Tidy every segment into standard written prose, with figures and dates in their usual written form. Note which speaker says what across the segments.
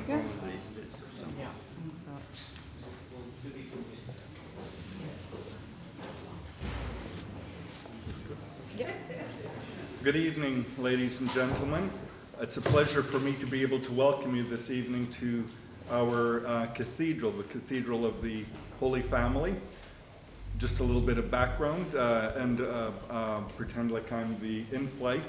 Speaker 1: Zelenskiy. Ja.
Speaker 2: Good evening, ladies and gentlemen. It's a pleasure for me to be able to welcome you this evening to our cathedral, the Cathedral of the Holy Family. Just a little bit of background and pretend like I'm the in-flight.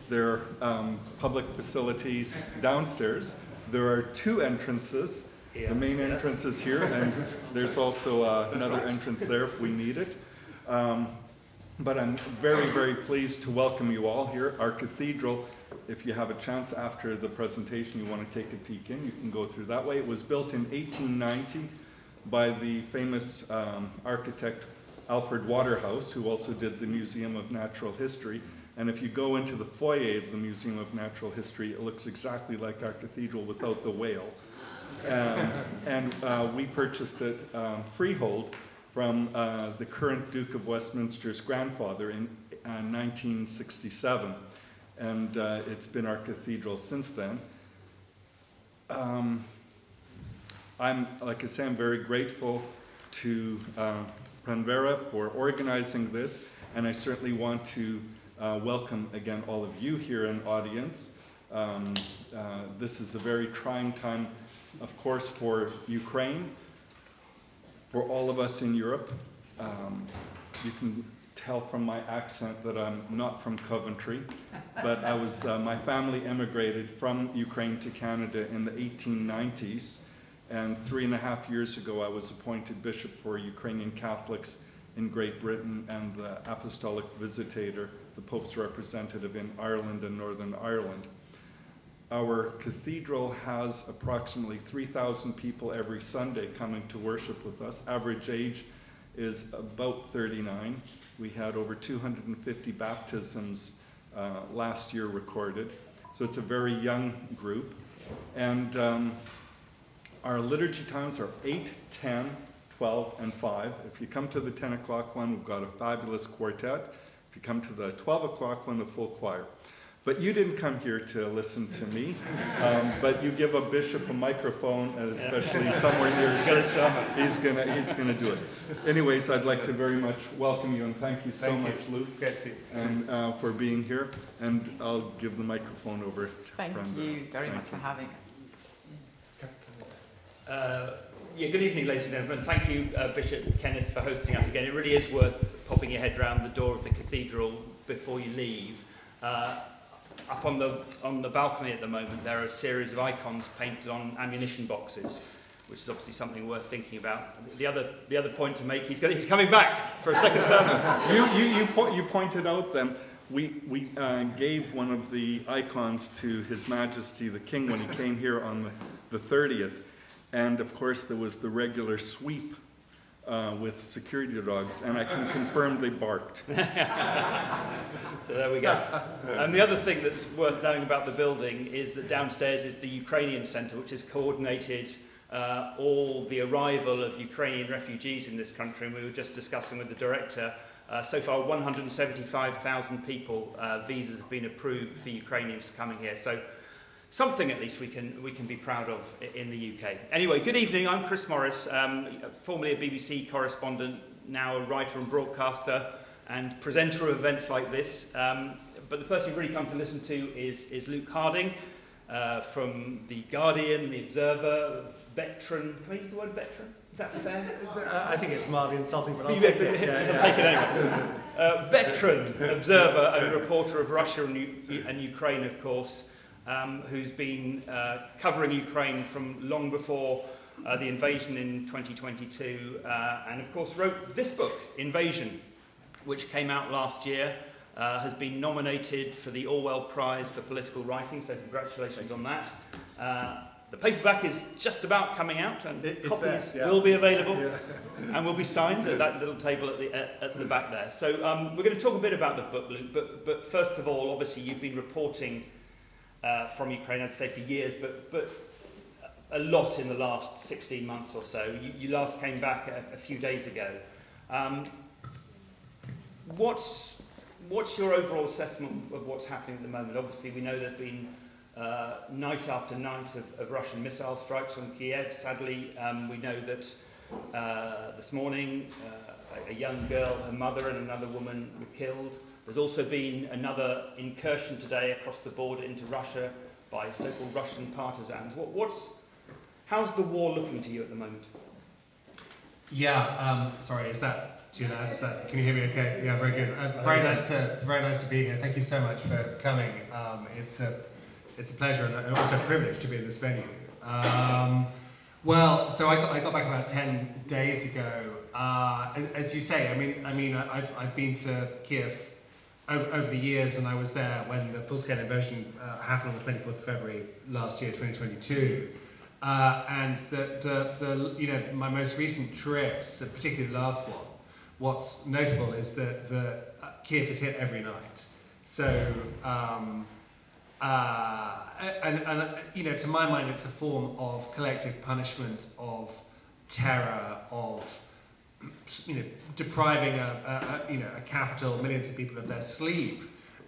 Speaker 2: There are public facilities downstairs. There are two entrances. The main entrance is here, and there's also another entrance there if we need it. But I'm very, very pleased to welcome you all here. Our cathedral, if you have a chance after the presentation you want to take a peek in, you can go through that way. It was built in 1890 by the famous architect Alfred Waterhouse, who also did the Museum of Natural History. And if you go into the foyer of the Museum of Natural History, it looks exactly like our cathedral without the whale. And we purchased it freehold from the current Duke of Westminster's grandfather in 1967. And it's been our cathedral since then. Like I say, I'm very grateful to Pranvera for organizing this, and I certainly want to welcome again all of you here in audience. This is a very trying time, of course, for Ukraine, for all of us in Europe. You can tell from my accent that I'm not from Coventry, but my family emigrated from Ukraine to Canada in the 1890s, and 3.5 years ago I was appointed bishop for Ukrainian Catholics in Great Britain and the apostolic visitator, the Pope's representative in Ireland and Northern Ireland. Our cathedral has approximately 3,000 people every Sunday coming to worship with us. Average age is about 39. We had over 250 baptisms last year recorded. So it's a very young group. And our liturgy times are 8, 10, 12, and 5. If you come to the 10 o'clock one, we've got a fabulous quartet. If you come to the 12 o'clock one, the full choir. But you didn't come here to listen to me, but you give a bishop a microphone, and especially somewhere near a church, he's gonna do it. Anyways, I'd like to very much welcome you and thank you so much, Luke, and for being here. And I'll give the microphone over to
Speaker 1: Thank you very much for having us.
Speaker 3: Yeah, good evening, ladies and gentlemen. Thank you, Bishop Kenneth, for hosting us again. It really is worth popping your head round the door of the cathedral before you leave. Up on the balcony at the moment, there are a series of icons painted on ammunition boxes, which is obviously something worth thinking about. The other point to make, he's coming back for a second sermon.
Speaker 2: You pointed out then, we gave one of the icons to His Majesty the King when he came here on the 30th. And of course there was the regular sweep with security dogs, and I can confirm they barked.
Speaker 3: So there we go. And the other thing that's worth knowing about the building is that downstairs is the Ukrainian Centre, which has coordinated all the arrival of Ukrainian refugees in this country. And we were just discussing with the director, so far 175,000 people, visas have been approved for Ukrainians coming here. So something at least we can be proud of in the UK. Anyway, good evening. I'm Chris Morris, formerly a BBC correspondent, now a writer and broadcaster and presenter of events like this. But the person you've really come to listen to is Luke Harding from The Guardian, The Observer, veteran. Can I use the word veteran? Is that fair?
Speaker 4: I think it's mildly insulting, but I'll take it.
Speaker 3: I'll take it anyway. Veteran, observer and reporter of Russia and Ukraine, of course. Who's been covering Ukraine from long before the invasion in 2022, and of course wrote this book, Invasion, which came out last year, has been nominated for the Orwell Prize for Political Writing, so congratulations on that. The paperback is just about coming out, and copies will be available and will be signed at that little table at the back there. So we're going to talk a bit about the book, Luke, but first of all, obviously you've been reporting from Ukraine, as I say, for years, but a lot in the last 16 months or so. You last came back a few days ago. What's your overall assessment of what's happening at the moment? Obviously, we know there have been night after night of Russian missile strikes on Kyiv. Sadly, we know that this morning a young girl, her mother and another woman were killed. There's also been another incursion today across the border into Russia by so-called Russian partisans. How's the war looking to you at the moment?
Speaker 4: Yeah, sorry, is that too loud? Can you hear me okay? Yeah, very good. Very nice to be here. Thank you so much for coming. It's a pleasure and also a privilege to be in this venue. Well, so I got back about 10 days ago. As you say, I've been to Kyiv over the years, and I was there when the full-scale invasion happened on the 24th of February last year, 2022. And my most recent trips, particularly the last one, what's notable is that Kyiv is hit every night. So, to my mind, it's a form of collective punishment, of terror, of depriving a capital, millions of people of their sleep,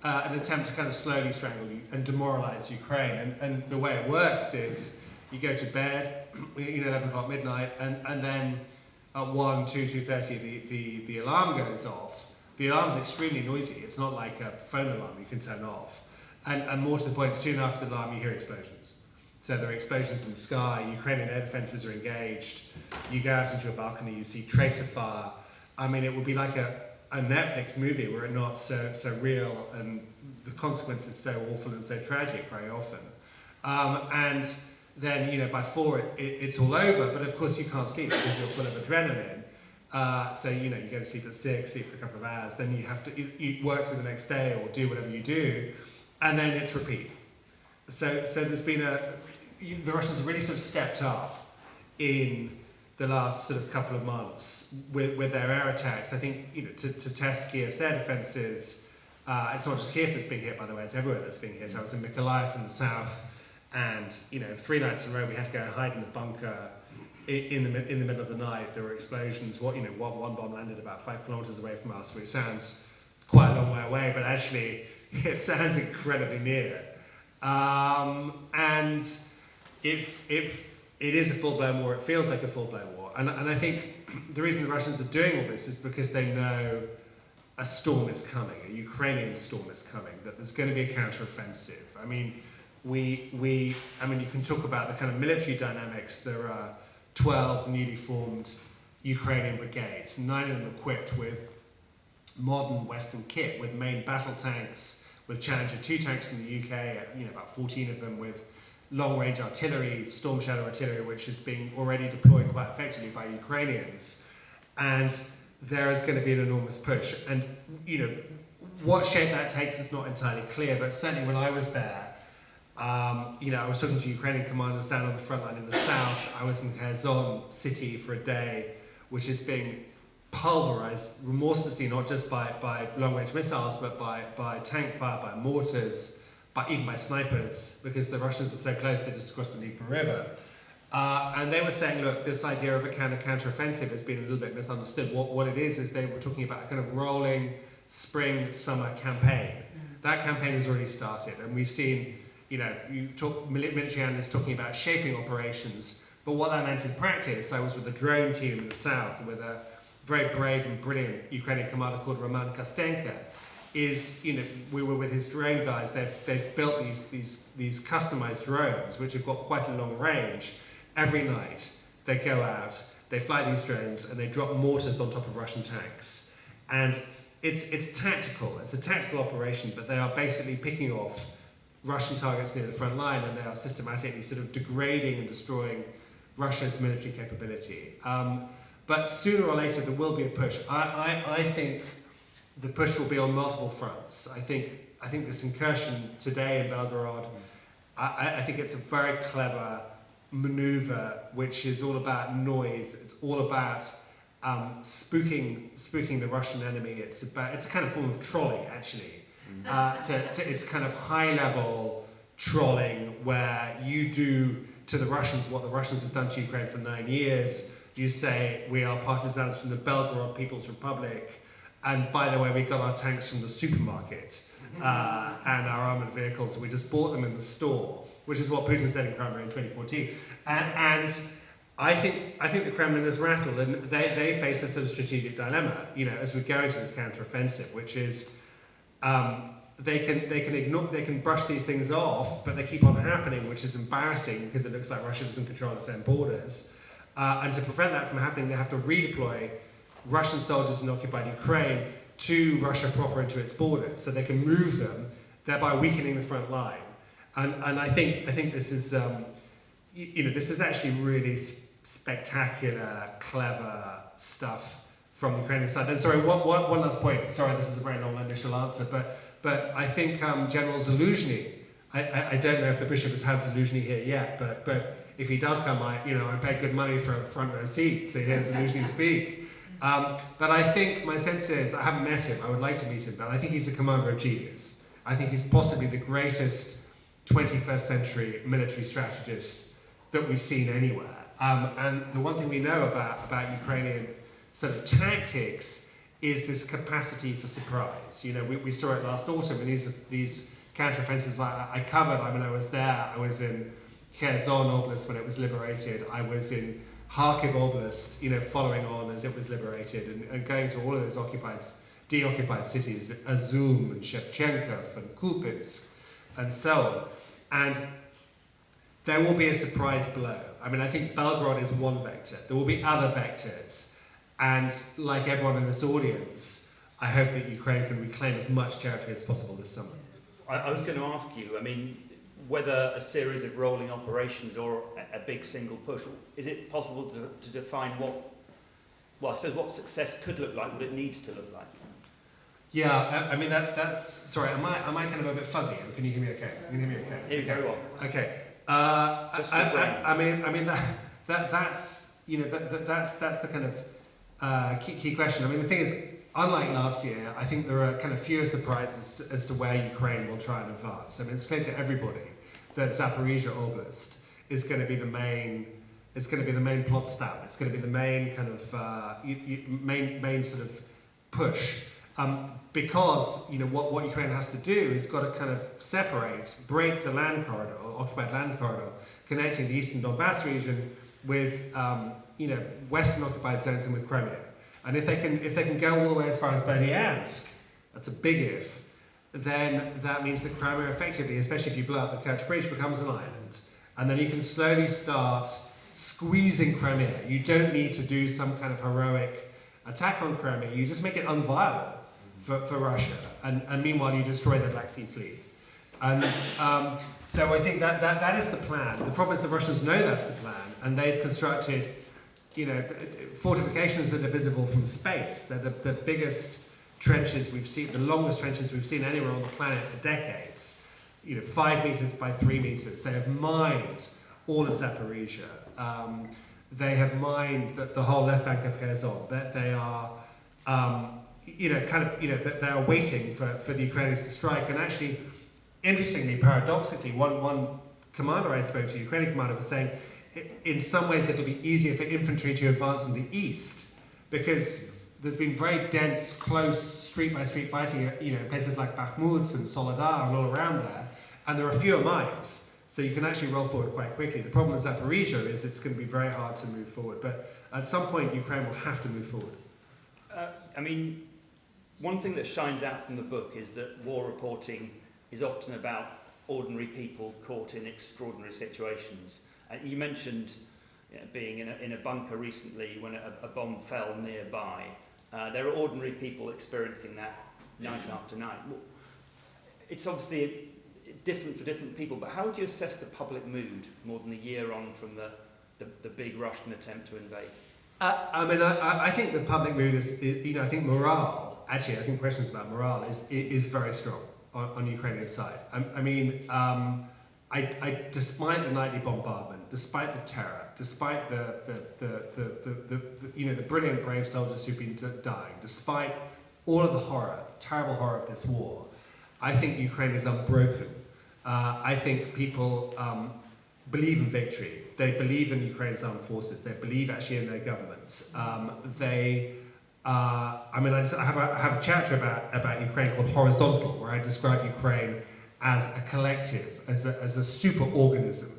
Speaker 4: an attempt to kind of slowly strangle you and demoralize Ukraine. And the way it works is you go to bed, 11 o'clock midnight, and then at 1, 2, 2:30 the alarm goes off. The alarm's extremely noisy. It's not like a phone alarm you can turn off. And more to the point, soon after the alarm you hear explosions. So there are explosions in the sky, Ukrainian air defences are engaged, you go out into a balcony, you see tracer fire. I mean, it would be like a Netflix movie were it not so real, and the consequences so awful and so tragic very often. And then, by 4 it's all over, but of course you can't sleep because you're full of adrenaline. So, you go to sleep at 6, sleep for a couple of hours, then you have to you work through the next day or do whatever you do, and then it's repeat. So there's been the Russians have really sort of stepped up in the last sort of couple of months with their air attacks. I think, to test Kyiv's air defences. It's not just Kyiv that's being hit, by the way, it's everywhere that's being hit. I was in Mykolaiv in the south, and 3 nights in a row we had to go and hide in the bunker in the middle of the night. There were explosions. One bomb landed about 5 kilometers away from us, which sounds quite a long way away, but actually it sounds incredibly near. And if it is a full-blown war, it feels like a full-blown war. And I think the reason the Russians are doing all this is because they know a storm is coming, a Ukrainian storm is coming, that there's going to be a counter-offensive. I mean, you can talk about the kind of military dynamics. There are 12 newly formed Ukrainian brigades, 9 of them equipped with modern Western kit, with main battle tanks, with Challenger 2 tanks in the UK, about 14 of them with long-range artillery, Storm Shadow artillery, which is being already deployed quite effectively by Ukrainians. And there is going to be an enormous push. And, what shape that takes is not entirely clear, but certainly when I was there, I was talking to Ukrainian commanders down on the front line in the south. I was in Kherson city for a day, which is being pulverized remorselessly, not just by long-range missiles, but by tank fire, by mortars, even by snipers, because the Russians are so close, they just crossed the Dnieper River. And they were saying, look, this idea of a counter-offensive has been a little bit misunderstood. What it is they were talking about a kind of rolling spring-summer campaign. That campaign has already started, and we've seen, military analysts talking about shaping operations, but what that meant in practice, I was with a drone team in the south with a very brave and brilliant Ukrainian commander called Roman Kostenko, we were with his drone guys. They've built these customized drones which have got quite a long range. Every night they go out, they fly these drones, and they drop mortars on top of Russian tanks. And it's tactical. It's a tactical operation, but they are basically picking off Russian targets near the front line, and they are systematically sort of degrading and destroying Russia's military capability. But sooner or later there will be a push. I think the push will be on multiple fronts. I think this incursion today in Belgorod, I think it's a very clever maneuver, which is all about noise. It's all about spooking the Russian enemy. It's a kind of form of trolling, actually. It's kind of high-level trolling where you do to the Russians what the Russians have done to Ukraine for 9 years. You say, we are partisans from the Belgorod People's Republic, And by the way, we got our tanks from the supermarket and our armoured vehicles. We just bought them in the store, which is what Putin said in Crimea in 2014. And I think the Kremlin is rattled, and they face a sort of strategic dilemma, as we go into this counteroffensive, which is they can brush these things off, but they keep on happening, which is embarrassing because it looks like Russia doesn't control its own borders. And to prevent that from happening, they have to redeploy Russian soldiers in occupied Ukraine to Russia proper into its borders, so they can move them, thereby weakening the front line. And I think this is this is actually really spectacular, clever stuff from the Ukrainian side. And sorry, one last point. Sorry, this is a very long initial answer, but I think General Zelensky, I don't know if the bishop has had Zelensky here yet, but if he does come, I pay good money for a front row seat to hear Zelensky speak. But I think my sense is, I haven't met him, I would like to meet him, but I think he's a commander of genius. I think he's possibly the greatest 21st century military strategist that we've seen anywhere. And the one thing we know about Ukrainian sort of tactics is this capacity for surprise. We saw it last autumn, and these counteroffensives I covered. I mean, I was there. I was in Kherson Oblast when it was liberated. I was in Kharkiv Oblast, following on as it was liberated, and going to all of those deoccupied cities, Azum and Shevchenkov and Kupinsk, and so on. And there will be a surprise blow. I mean, I think Belgorod is one vector. There will be other vectors. And like everyone in this audience, I hope that Ukraine can reclaim as much territory as possible this summer.
Speaker 3: I was going to ask you, whether a series of rolling operations or a big single push, is it possible to define what success could look like, what it needs to look like?
Speaker 4: Yeah, that's sorry, am I kind of a bit fuzzy? Can you hear me okay? You can hear me okay?
Speaker 3: Hear you very well.
Speaker 4: Okay. That's the kind of key question. The thing is, unlike last year, I think there are kind of fewer surprises as to where Ukraine will try and advance. It's clear to everybody that Zaporizhia Oblast is going to be the main. It's going to be the main plot stab. It's going to be the main kind of main sort of push. Because what Ukraine has to do is got to kind of break the land corridor, occupied land corridor, connecting the eastern Donbass region with western occupied zones and with Crimea. And if they can go all the way as far as Berdyansk, that's a big if, then that means that Crimea effectively, especially if you blow up the Kerch Bridge, becomes an island. And then you can slowly start squeezing Crimea. You don't need to do some kind of heroic attack on Crimea. You just make it unviable for Russia, and meanwhile you destroy the Black Sea Fleet. And so I think that is the plan. The problem is the Russians know that's the plan, and they've constructed, fortifications that are visible from space. They're the biggest trenches we've seen, the longest trenches we've seen anywhere on the planet for decades. 5 meters by 3 meters. They have mined all of Zaporizhia. They have mined the whole left bank of Kherson. That they are. They are waiting for the Ukrainians to strike. And actually, interestingly, paradoxically, one commander I spoke to, Ukrainian commander, was saying, in some ways it'll be easier for infantry to advance in the east, because there's been very dense, close, street-by-street fighting, in places like Bakhmut and Soledar and all around there, and there are fewer mines, so you can actually roll forward quite quickly. The problem with Zaporizhia is it's going to be very hard to move forward, but at some point Ukraine will have to move forward.
Speaker 3: One thing that shines out from the book is that war reporting is often about ordinary people caught in extraordinary situations. You mentioned being in a bunker recently when a bomb fell nearby. There are ordinary people experiencing that night after night. It's obviously different for different people, but how would you assess the public mood more than a year on from the big Russian attempt to invade?
Speaker 4: I think the public mood is I think morale. Actually, I think questions about morale is very strong on Ukrainian side. Despite the nightly bombardment, despite the terror, despite the brilliant brave soldiers who've been dying, despite all of the horror, terrible horror of this war, I think Ukraine is unbroken. I think people believe in victory. They believe in Ukraine's armed forces. They believe actually in their governments. I mean, I have a chapter about Ukraine called Horizontal, where I describe Ukraine as a collective, as a super organism,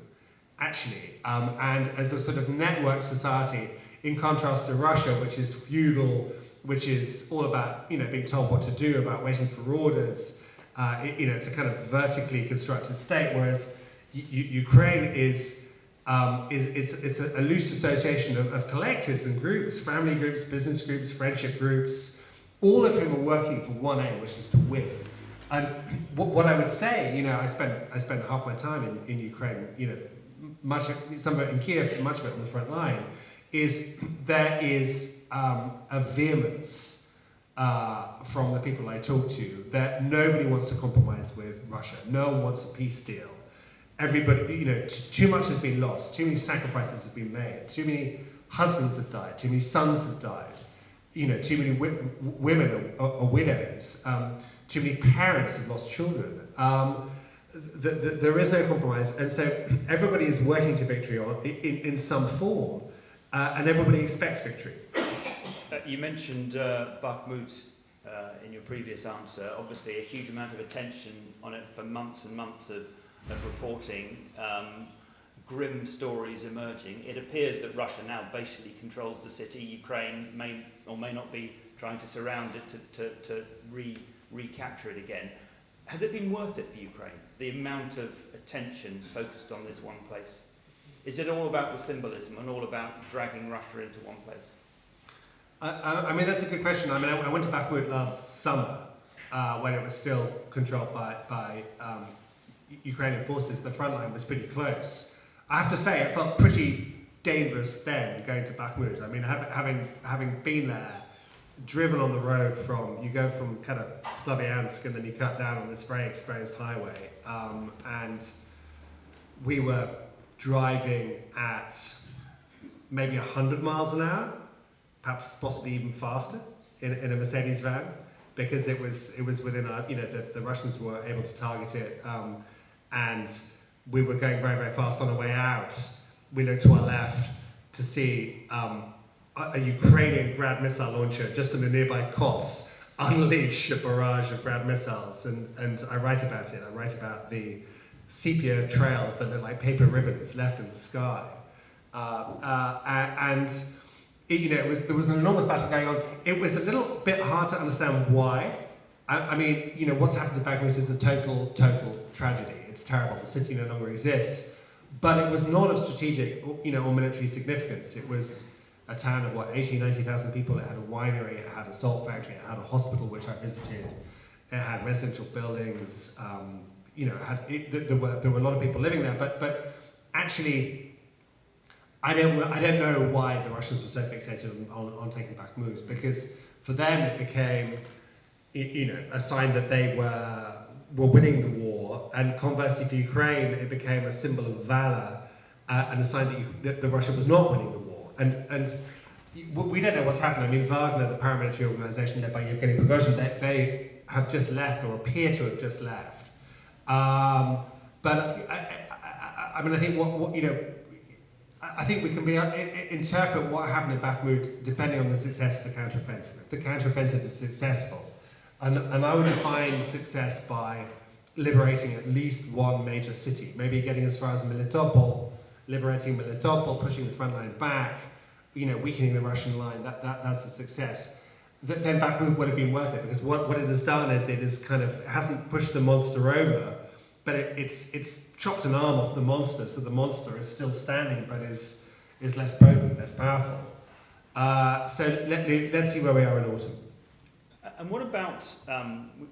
Speaker 4: actually, and as a sort of network society, in contrast to Russia, which is feudal, which is all about, being told what to do, about waiting for orders. It's a kind of vertically constructed state, whereas Ukraine it's a loose association of collectives and groups, family groups, business groups, friendship groups, all of whom are working for one aim, which is to win. And what I would say, I spent half my time in Ukraine, some of it in Kyiv, much of it on the front line, is there is a vehemence from the people I talk to that nobody wants to compromise with Russia. No one wants a peace deal. Everybody, too much has been lost, too many sacrifices have been made, too many husbands have died, too many sons have died, too many women are widows, too many parents have lost children. There is no compromise, and so everybody is working to victory in some form, and everybody expects victory.
Speaker 3: You mentioned Bakhmut in your previous answer. Obviously, a huge amount of attention on it for months and months of reporting, grim stories emerging. It appears that Russia now basically controls the city. Ukraine may or may not be trying to surround it to recapture it again. Has it been worth it for Ukraine, the amount of attention focused on this one place? Is it all about the symbolism and all about dragging Russia into one place?
Speaker 4: I mean, that's a good question. I mean, I went to Bakhmut last summer when it was still controlled by Ukrainian forces. The front line was pretty close. I have to say, it felt pretty dangerous then, going to Bakhmut. I mean, having been there, driven on the road you go from kind of Slavyansk and then you cut down on this very exposed highway. And we were driving at maybe 100 miles an hour, perhaps possibly even faster in a Mercedes van, because it was within our, the Russians were able to target it, and we were going very, very fast on our way out. We looked to our left to see a Ukrainian Grad missile launcher just in the nearby copse unleash a barrage of Grad missiles, and I write about it. I write about the sepia trails that look like paper ribbons left in the sky, and there was an enormous battle going on. It was a little bit hard to understand why. I mean, what's happened to Bakhmut is a total tragedy. It's terrible. The city no longer exists, but it was not of strategic, or military significance. It was a town of 90,000 people. It had a winery, it had a salt factory, it had a hospital which I visited, it had residential buildings. There were a lot of people living there, but actually, I don't know why the Russians were so fixated on taking Bakhmut, because for them it became, a sign that they were winning the war, and conversely for Ukraine it became a symbol of valor and a sign that Russia was not winning the war. And we don't know what's happened. I mean, Wagner, the paramilitary organization led by Yevgeny Prigozhin, they have just left, or appear to have just left. But I mean, I think I think we can interpret what happened in Bakhmut depending on the success of the counteroffensive. If the counteroffensive is successful, and I would define success by liberating at least one major city, maybe getting as far as Melitopol, liberating Melitopol, pushing the front line back, weakening the Russian line. That's a success. Then Bakhmut would have been worth it, because what it has done is it hasn't pushed the monster over, but it's chopped an arm off the monster, so the monster is still standing, but is less potent, less powerful. So let's see where we are in autumn.
Speaker 3: And what about,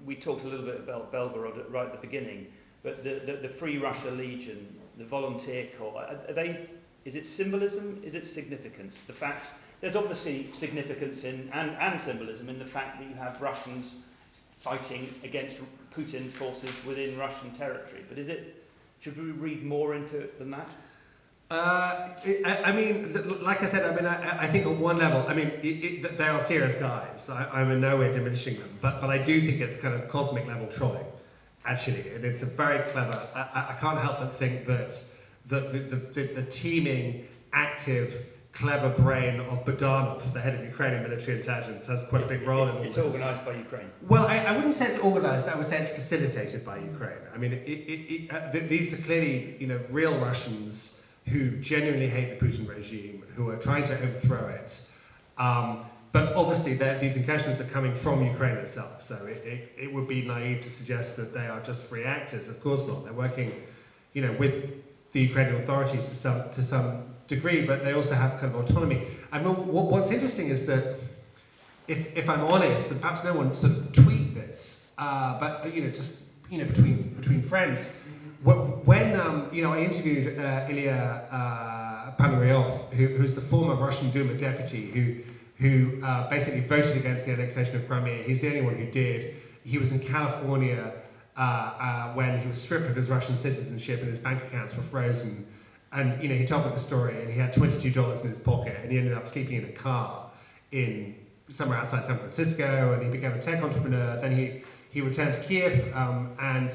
Speaker 3: we talked a little bit about Belgorod right at the beginning, but the Free Russia Legion, the volunteer corps, is it symbolism, is it significance? The fact, there's obviously significance and symbolism in the fact that you have Russians fighting against Putin's forces within Russian territory, but should we read more into it than that?
Speaker 4: I mean, like I said, I think on one level, they are serious guys. I'm in no way diminishing them, but I do think it's kind of cosmic level trolling, actually, and it's a very clever. I can't help but think that the teeming, active, clever brain of Budanov, the head of Ukrainian military intelligence, has quite a big role in all
Speaker 3: It's
Speaker 4: this.
Speaker 3: organised by Ukraine.
Speaker 4: Well, I wouldn't say it's organised. I would say it's facilitated by Ukraine. I mean, these are clearly, real Russians who genuinely hate the Putin regime, who are trying to overthrow it. But obviously, these incursions are coming from Ukraine itself. So it would be naive to suggest that they are just free actors. Of course not. They're working, with the Ukrainian authorities to some degree, but they also have kind of autonomy. I mean, what's interesting is that, if I'm honest, and perhaps no one sort of tweet this, but between friends, when I interviewed Ilya Panoryov, who's the former Russian Duma deputy, who basically voted against the annexation of Crimea. He's the only one who did. He was in California when he was stripped of his Russian citizenship and his bank accounts were frozen. And he told me the story, and he had $22 in his pocket, and he ended up sleeping in a car in somewhere outside San Francisco, and he became a tech entrepreneur. Then he returned to Kyiv, and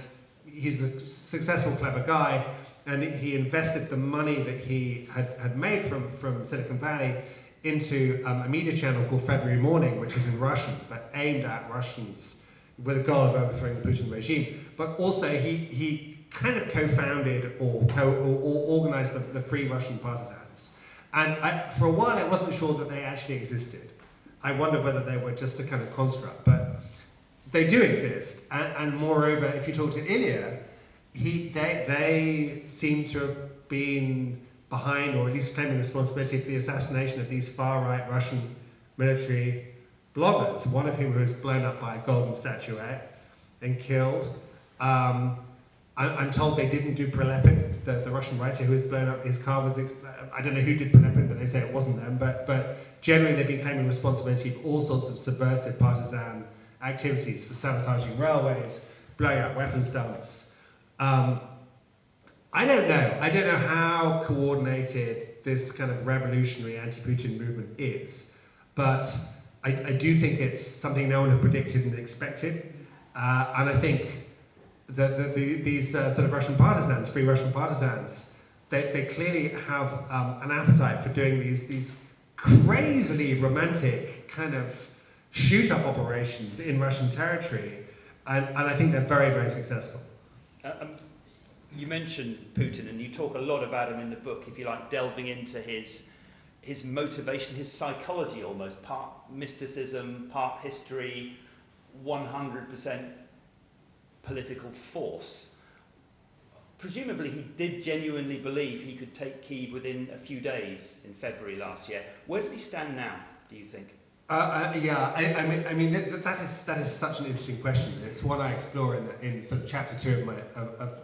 Speaker 4: he's a successful, clever guy, and he invested the money that he had made from Silicon Valley into a media channel called February Morning, which is in Russian, but aimed at Russians with a goal of overthrowing the Putin regime. But also he kind of co-founded or organized the Free Russian Partisans. And for a while I wasn't sure that they actually existed. I wondered whether they were just a kind of construct, but they do exist. And moreover, if you talk to Ilya, they seem to have been behind, or at least claiming responsibility for the assassination of these far-right Russian military bloggers, one of whom was blown up by a golden statuette and killed. I'm told they didn't do Prilepin, the Russian writer who was blown up. His car was, I don't know who did Prilepin, but they say it wasn't them. But generally they've been claiming responsibility for all sorts of subversive partisan activities, for sabotaging railways, blowing up weapons dumps. I don't know. I don't know how coordinated this kind of revolutionary anti-Putin movement is, but I do think it's something no one had predicted and expected. And I think that these sort of Russian partisans, free Russian partisans, they clearly have an appetite for doing these crazily romantic kind of shoot-up operations in Russian territory, and I think they're very, very successful.
Speaker 3: You mentioned Putin, and you talk a lot about him in the book, if you like, delving into his motivation, his psychology almost, part mysticism, part history, 100% political force. Presumably he did genuinely believe he could take Kyiv within a few days in February last year. Where does he stand now, do you think?
Speaker 4: I mean that is such an interesting question. It's one I explore in sort of chapter 2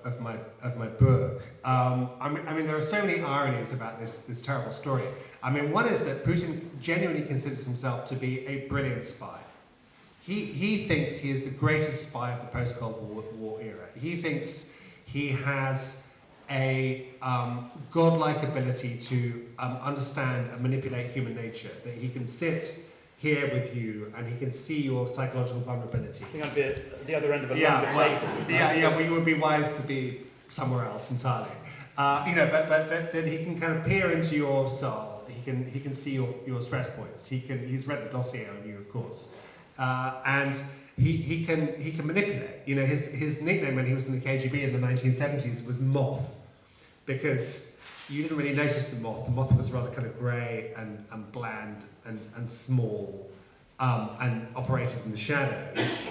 Speaker 4: of my book. I mean there are so many ironies about this terrible story. I mean, one is that Putin genuinely considers himself to be a brilliant spy. He thinks he is the greatest spy of the post-Cold War era. He thinks he has a godlike ability to understand and manipulate human nature, that he can sit here with you and he can see your psychological vulnerability.
Speaker 3: I think I'd be at the other end of a longer table.
Speaker 4: Well, you would be wise to be somewhere else entirely. But then he can kind of peer into your soul. He can see your stress points. He's read the dossier on you, of course. And he can manipulate. His nickname when he was in the KGB in the 1970s was Moth, because you didn't really notice the moth. The moth was rather kind of grey and bland and small, and operated in the shadows.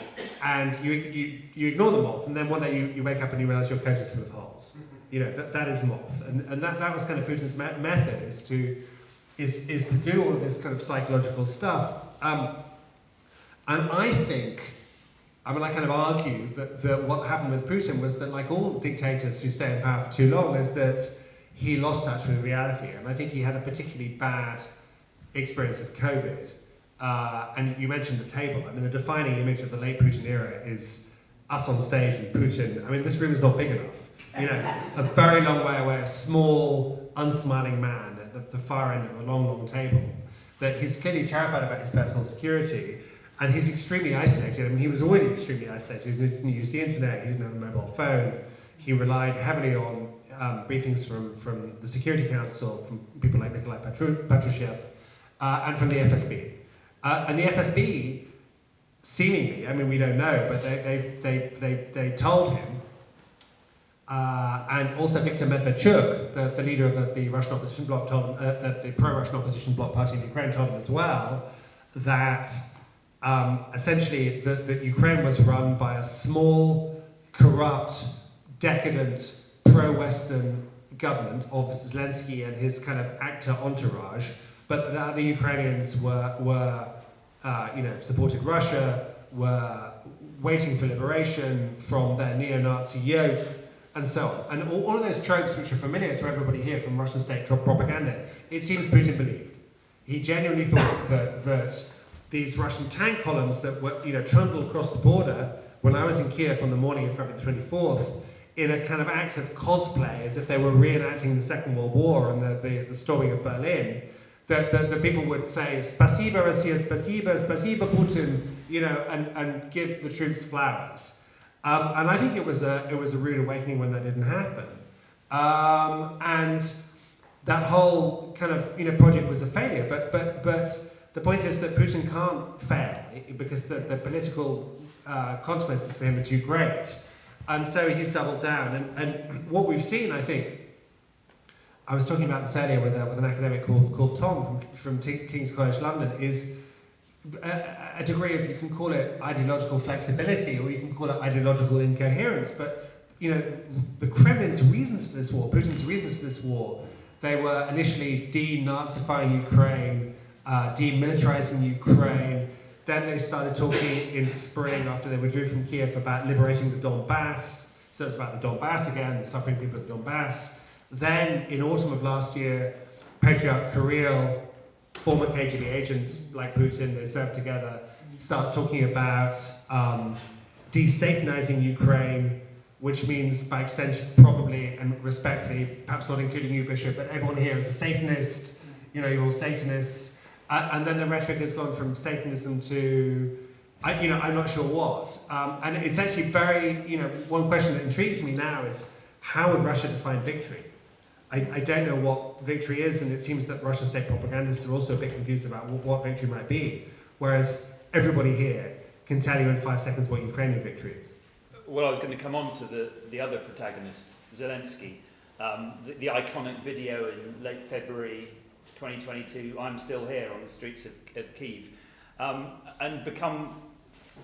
Speaker 4: And you ignore the moth, and then one day you wake up and you realise your coat is full of holes. That is Moth, and that was kind of Putin's method, is to do all of this kind of psychological stuff. And I think, I kind of argue that what happened with Putin was that, like all dictators who stay in power for too long, is that he lost touch with reality. And I think he had a particularly bad experience of COVID. And you mentioned the table. I mean, the defining image of the late Putin era is us on stage and Putin. I mean, this room is not big enough. A very long way away, a small, unsmiling man at the far end of a long, long table. That he's clearly terrified about his personal security. And he's extremely isolated. I mean, he was already extremely isolated. He didn't use the internet. He didn't have a mobile phone. He relied heavily on briefings from the Security Council, from people like Nikolai Patrushev, and from the FSB. And the FSB, seemingly, I mean, we don't know, but they told him, and also Viktor Medvedchuk, the leader of the Russian opposition bloc, told him, the pro-Russian opposition bloc party in Ukraine told him as well, that essentially that Ukraine was run by a small, corrupt, decadent, pro-Western government of Zelenskyy and his kind of actor entourage, but that the Ukrainians were supported Russia, were waiting for liberation from their neo-Nazi yoke, and so on. And all of those tropes which are familiar to everybody here from Russian state propaganda, it seems Putin believed. He genuinely thought that these Russian tank columns that were, trundled across the border when I was in Kyiv on the morning of February the 24th, in a kind of act of cosplay, as if they were reenacting the Second World War and the storming of Berlin, that the people would say, "Spasiba Russia, spasiba, spasiba Putin," and give the troops flowers. And I think it was a rude awakening when that didn't happen. And that whole kind of project was a failure. But the point is that Putin can't fail because the political consequences for him are too great. And so he's doubled down. And what we've seen, I think, I was talking about this earlier with an academic called Tom from King's College London, is a degree of, you can call it ideological flexibility, or you can call it ideological incoherence. But the Kremlin's reasons for this war, Putin's reasons for this war, they were initially denazifying Ukraine, demilitarizing Ukraine. Then they started talking in spring, after they withdrew from Kyiv, about liberating the Donbass. So it's about the Donbass again, the suffering people of the Donbass. Then, in autumn of last year, Patriarch Kirill, former KGB agent like Putin, they served together, starts talking about de-Satanizing Ukraine, which means, by extension, probably and respectfully, perhaps not including you, Bishop, but everyone here is a Satanist. You're all Satanists. And then the rhetoric has gone from Satanism to, I'm not sure what. And it's actually very, one question that intrigues me now is, how would Russia define victory? I don't know what victory is, and it seems that Russian state propagandists are also a bit confused about what victory might be, whereas everybody here can tell you in 5 seconds what Ukrainian victory is.
Speaker 3: Well, I was going to come on to the other protagonist, Zelenskyy. The iconic video in late February 2022, "I'm still here" on the streets of Kyiv, and become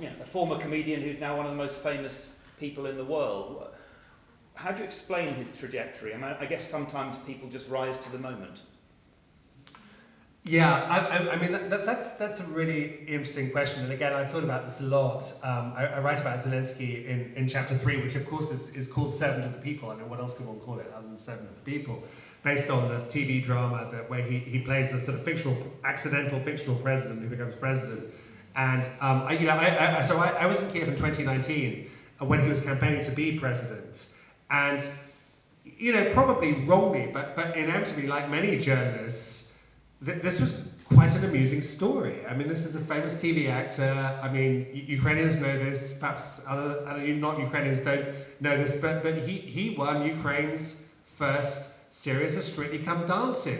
Speaker 3: a former comedian who's now one of the most famous people in the world. How do you explain his trajectory? I guess sometimes people just rise to the moment.
Speaker 4: Yeah, I mean, that's a really interesting question. And again, I thought about this a lot. I write about Zelenskyy in chapter 3, which of course is called Servant of the People. I mean, what else can one call it other than Servant of the People? Based on the TV drama where he plays a sort of accidental fictional president who becomes president. And I was in Kyiv in 2019 when he was campaigning to be president. And, probably wrongly, but inevitably, like many journalists, this was quite an amusing story. I mean, this is a famous TV actor. I mean, Ukrainians know this, perhaps other not-Ukrainians don't know this, but he won Ukraine's first series of Strictly Come Dancing,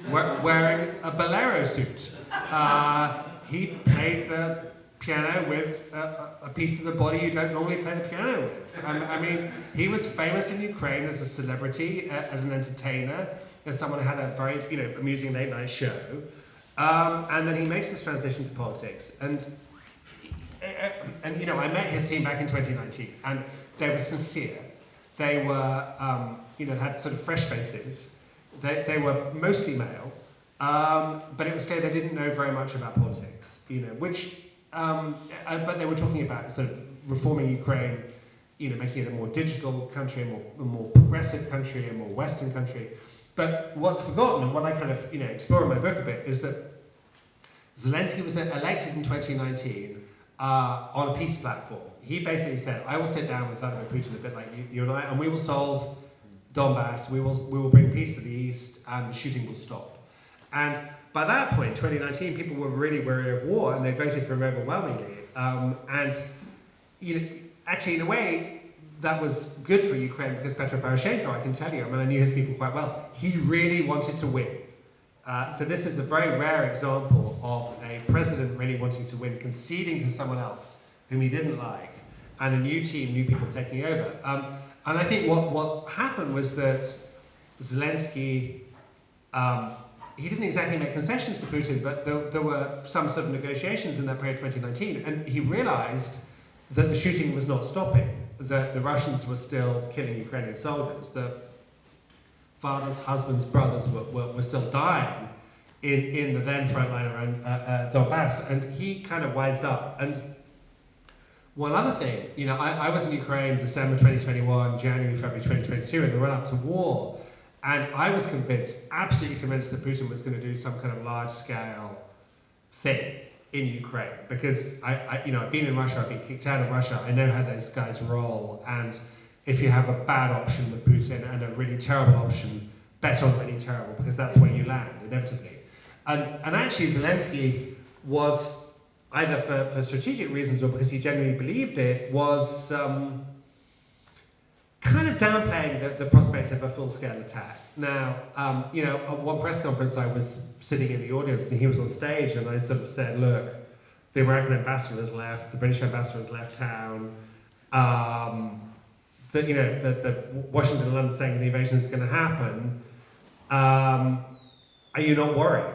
Speaker 4: wearing a bolero suit. He played the piano with a piece of the body you don't normally play the piano with. I mean, he was famous in Ukraine as a celebrity, as an entertainer, as someone who had a very amusing late night show. And then he makes this transition to politics. And I met his team back in 2019, and they were sincere. They were, had sort of fresh faces. They were mostly male, but it was clear they didn't know very much about politics, but they were talking about sort of reforming Ukraine, making it a more digital country, a more progressive country, a more Western country. But what's forgotten, and what I kind of explore in my book a bit, is that Zelenskyy was elected in 2019 on a peace platform. He basically said, "I will sit down with Vladimir Putin, a bit like you and I, and we will solve Donbass. We will bring peace to the east, and the shooting will stop." And by that point, 2019, people were really wary of war, and they voted for him overwhelmingly. Actually, in a way, that was good for Ukraine because Petro Poroshenko, I can tell you, I mean, I knew his people quite well, he really wanted to win. So this is a very rare example of a president really wanting to win, conceding to someone else whom he didn't like, and a new team, new people taking over. And I think what happened was that Zelensky, he didn't exactly make concessions to Putin, but there were some sort of negotiations in that period, 2019, and he realized that the shooting was not stopping, that the Russians were still killing Ukrainian soldiers, that fathers, husbands, brothers were still dying in the then front line around Donbass, and he kind of wised up. And one other thing, you know, I was in Ukraine December 2021, January, February 2022, in the run-up to war, and I was convinced, absolutely convinced, that Putin was going to do some kind of large-scale thing in Ukraine, because I've been in Russia, I've been kicked out of Russia, I know how those guys roll, and if you have a bad option with Putin and a really terrible option, bet on really terrible, because that's where you land, inevitably. And actually Zelensky was, either for strategic reasons or because he genuinely believed it, was kind of downplaying the prospect of a full-scale attack. Now, at one press conference I was sitting in the audience and he was on stage, and I sort of said, look, the American ambassador has left, the British ambassador has left town, the Washington and London saying the invasion is going to happen, are you not worried?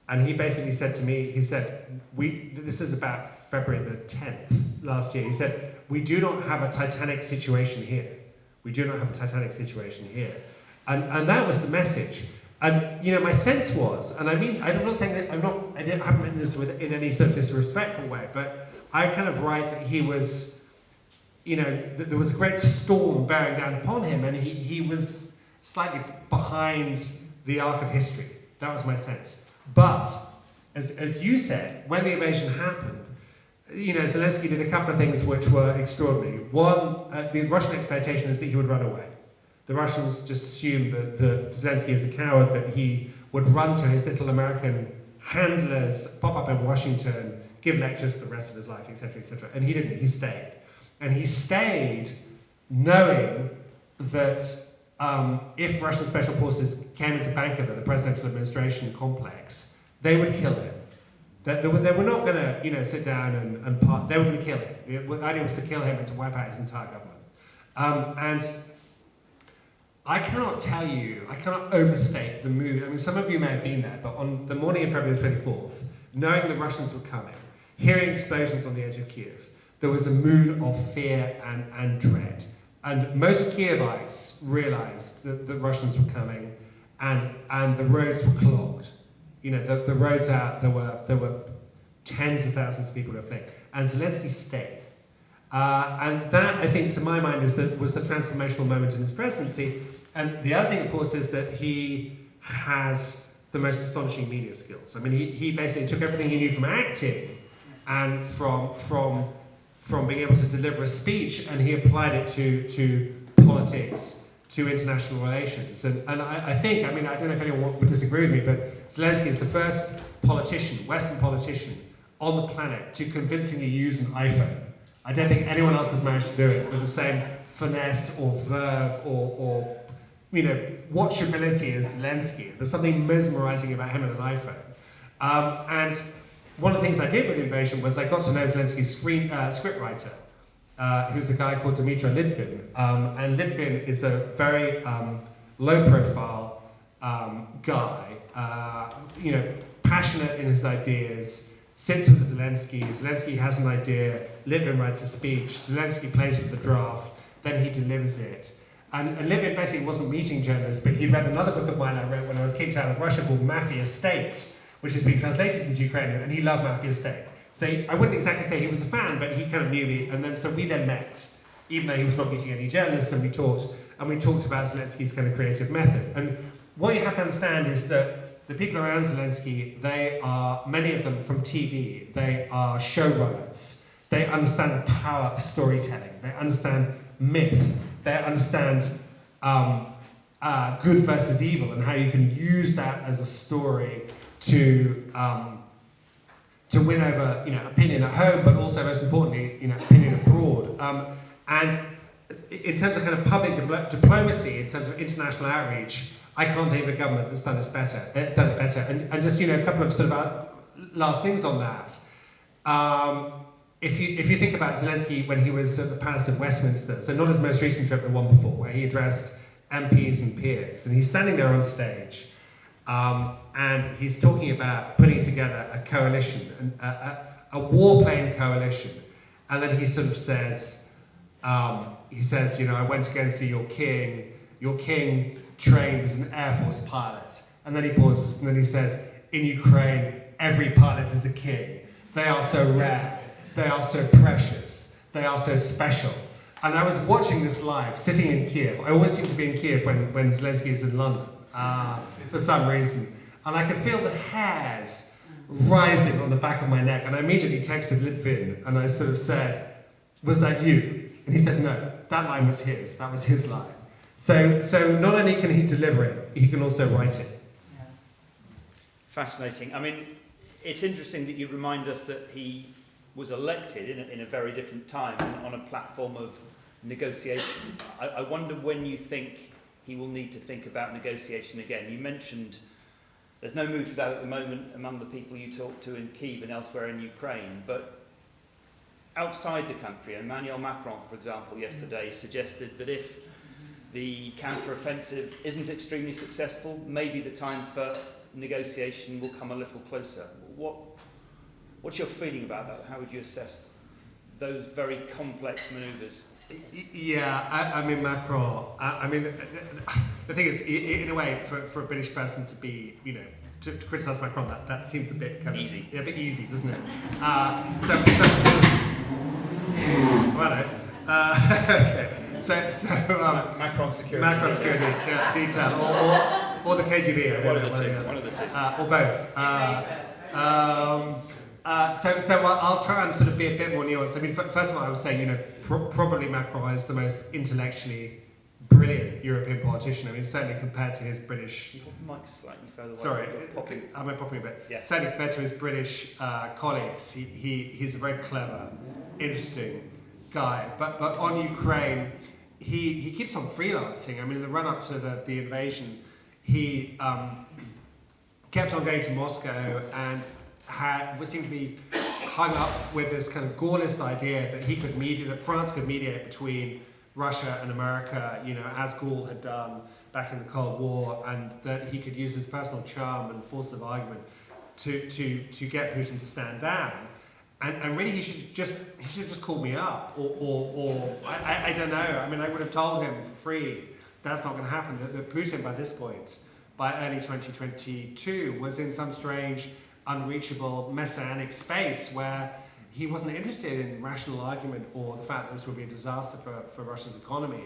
Speaker 4: And he basically said to me, he said, this is about February the 10th last year, he said, we do not have a Titanic situation here. We do not have a Titanic situation here. And that was the message. And, you know, my sense was, and I mean, I'm not saying that, I haven't written this in any sort of disrespectful way, but I kind of write that he was, you know, that there was a great storm bearing down upon him, and he was slightly behind the arc of history. That was my sense. But, as you said, when the invasion happened, you know, Zelensky did a couple of things which were extraordinary. One, the Russian expectation is that he would run away. The Russians just assumed that Zelensky is a coward, that he would run to his little American handlers, pop up in Washington, give lectures for the rest of his life, etc., etc. And he didn't, he stayed. And he stayed knowing that if Russian special forces came into Bankovo, the presidential administration complex, they would kill him. That they were not going to, you know, sit down and part. They were going to kill him. The idea was to kill him and to wipe out his entire government. And I cannot tell you, I cannot overstate the mood. I mean, some of you may have been there, but on the morning of February 24th, knowing the Russians were coming, hearing explosions on the edge of Kyiv, there was a mood of fear and dread. And most Kyivites realized that the Russians were coming, and the roads were clogged. You know, the roads out, there were tens of thousands of people who were fleeing. And Zelensky stayed. And that, I think, to my mind, was the transformational moment in his presidency. And the other thing, of course, is that he has the most astonishing media skills. I mean, he basically took everything he knew from acting and from being able to deliver a speech, and he applied it to politics, to international relations. And I think, I mean, I don't know if anyone would disagree with me, but Zelensky is the first politician, Western politician, on the planet to convincingly use an iPhone. I don't think anyone else has managed to do it with the same finesse or verve or you know, watchability as Zelensky. There's something mesmerizing about him and an iPhone. And one of the things I did with the invasion was I got to know Zelensky's scriptwriter, who's a guy called Dmitry Litvin. And Litvin is a very low-profile guy, you know, passionate in his ideas, sits with Zelensky. Zelensky has an idea, Litvin writes a speech, Zelensky plays with the draft, then he delivers it. And Litvin basically wasn't meeting journalists, but he read another book of mine I wrote when I was kicked out of Russia called Mafia State, which has been translated into Ukrainian, and he loved Mafia State. So I wouldn't exactly say he was a fan, but he kind of knew me, and then so we then met, even though he was not meeting any journalists, and we talked about Zelensky's kind of creative method. And what you have to understand is that the people around Zelensky, they are, many of them from TV, they are showrunners. They understand the power of storytelling. They understand myth. They understand good versus evil and how you can use that as a story to win over, you know, opinion at home, but also most importantly, you know, opinion abroad. And in terms of kind of public diplomacy, in terms of international outreach, I can't think of a government that's done it better. And just, a couple of sort of last things on that. If you think about Zelensky when he was at the Palace of Westminster, so not his most recent trip, the one before, where he addressed MPs and peers, and he's standing there on stage, and he's talking about putting together a coalition, a warplane coalition, and then he sort of says, I went to go and see your king. Your king trained as an Air Force pilot. And then he pauses, and then he says, in Ukraine, every pilot is a king. They are so rare. They are so precious. They are so special. And I was watching this live, sitting in Kyiv. I always seem to be in Kyiv when Zelensky is in London, for some reason. And I could feel the hairs rising on the back of my neck. And I immediately texted Litvin, and I sort of said, was that you? And he said, no, that line was his. That was his line. So not only can he deliver it, he can also write it.
Speaker 1: Yeah.
Speaker 3: Fascinating. I mean, it's interesting that you remind us that he was elected in a very different time on a platform of negotiation. I wonder when you think he will need to think about negotiation again. You mentioned there's no mood for that at the moment among the people you talk to in Kyiv and elsewhere in Ukraine, but outside the country, Emmanuel Macron, for example, yesterday suggested that if the counter-offensive isn't extremely successful, maybe the time for negotiation will come a little closer. What's your feeling about that? How would you assess those very complex manoeuvres?
Speaker 4: Yeah, I mean, Macron, the thing is, in a way, for a British person to be, to criticise Macron, that seems a bit kind of
Speaker 3: easy.
Speaker 4: Yeah, a bit easy, doesn't it? Okay.
Speaker 3: Macron security.
Speaker 4: Macron security, yeah, detail, or the KGB.
Speaker 3: One of the two.
Speaker 4: Or both. I'll try and sort of be a bit more nuanced. I mean, first of all, I would say, probably Macron is the most intellectually brilliant European politician. I mean, certainly compared to his British.
Speaker 3: Mike's slightly further away.
Speaker 4: Sorry,
Speaker 3: Popping.
Speaker 4: I'm popping a bit.
Speaker 3: Yeah.
Speaker 4: Certainly compared to his British colleagues, he's a very clever, interesting guy. But on Ukraine, he keeps on freelancing. I mean, in the run up to the invasion, he kept on going to Moscow and seemed to be hung up with this kind of Gaullist idea that that France could mediate between Russia and America, as Gaulle had done back in the Cold War, and that he could use his personal charm and force of argument to get Putin to stand down. And really, he should just call me up, or I don't know. I mean, I would have told him for free that's not going to happen. That Putin, by this point, by early 2022, was in some strange, unreachable, messianic space where he wasn't interested in rational argument or the fact that this would be a disaster for Russia's economy.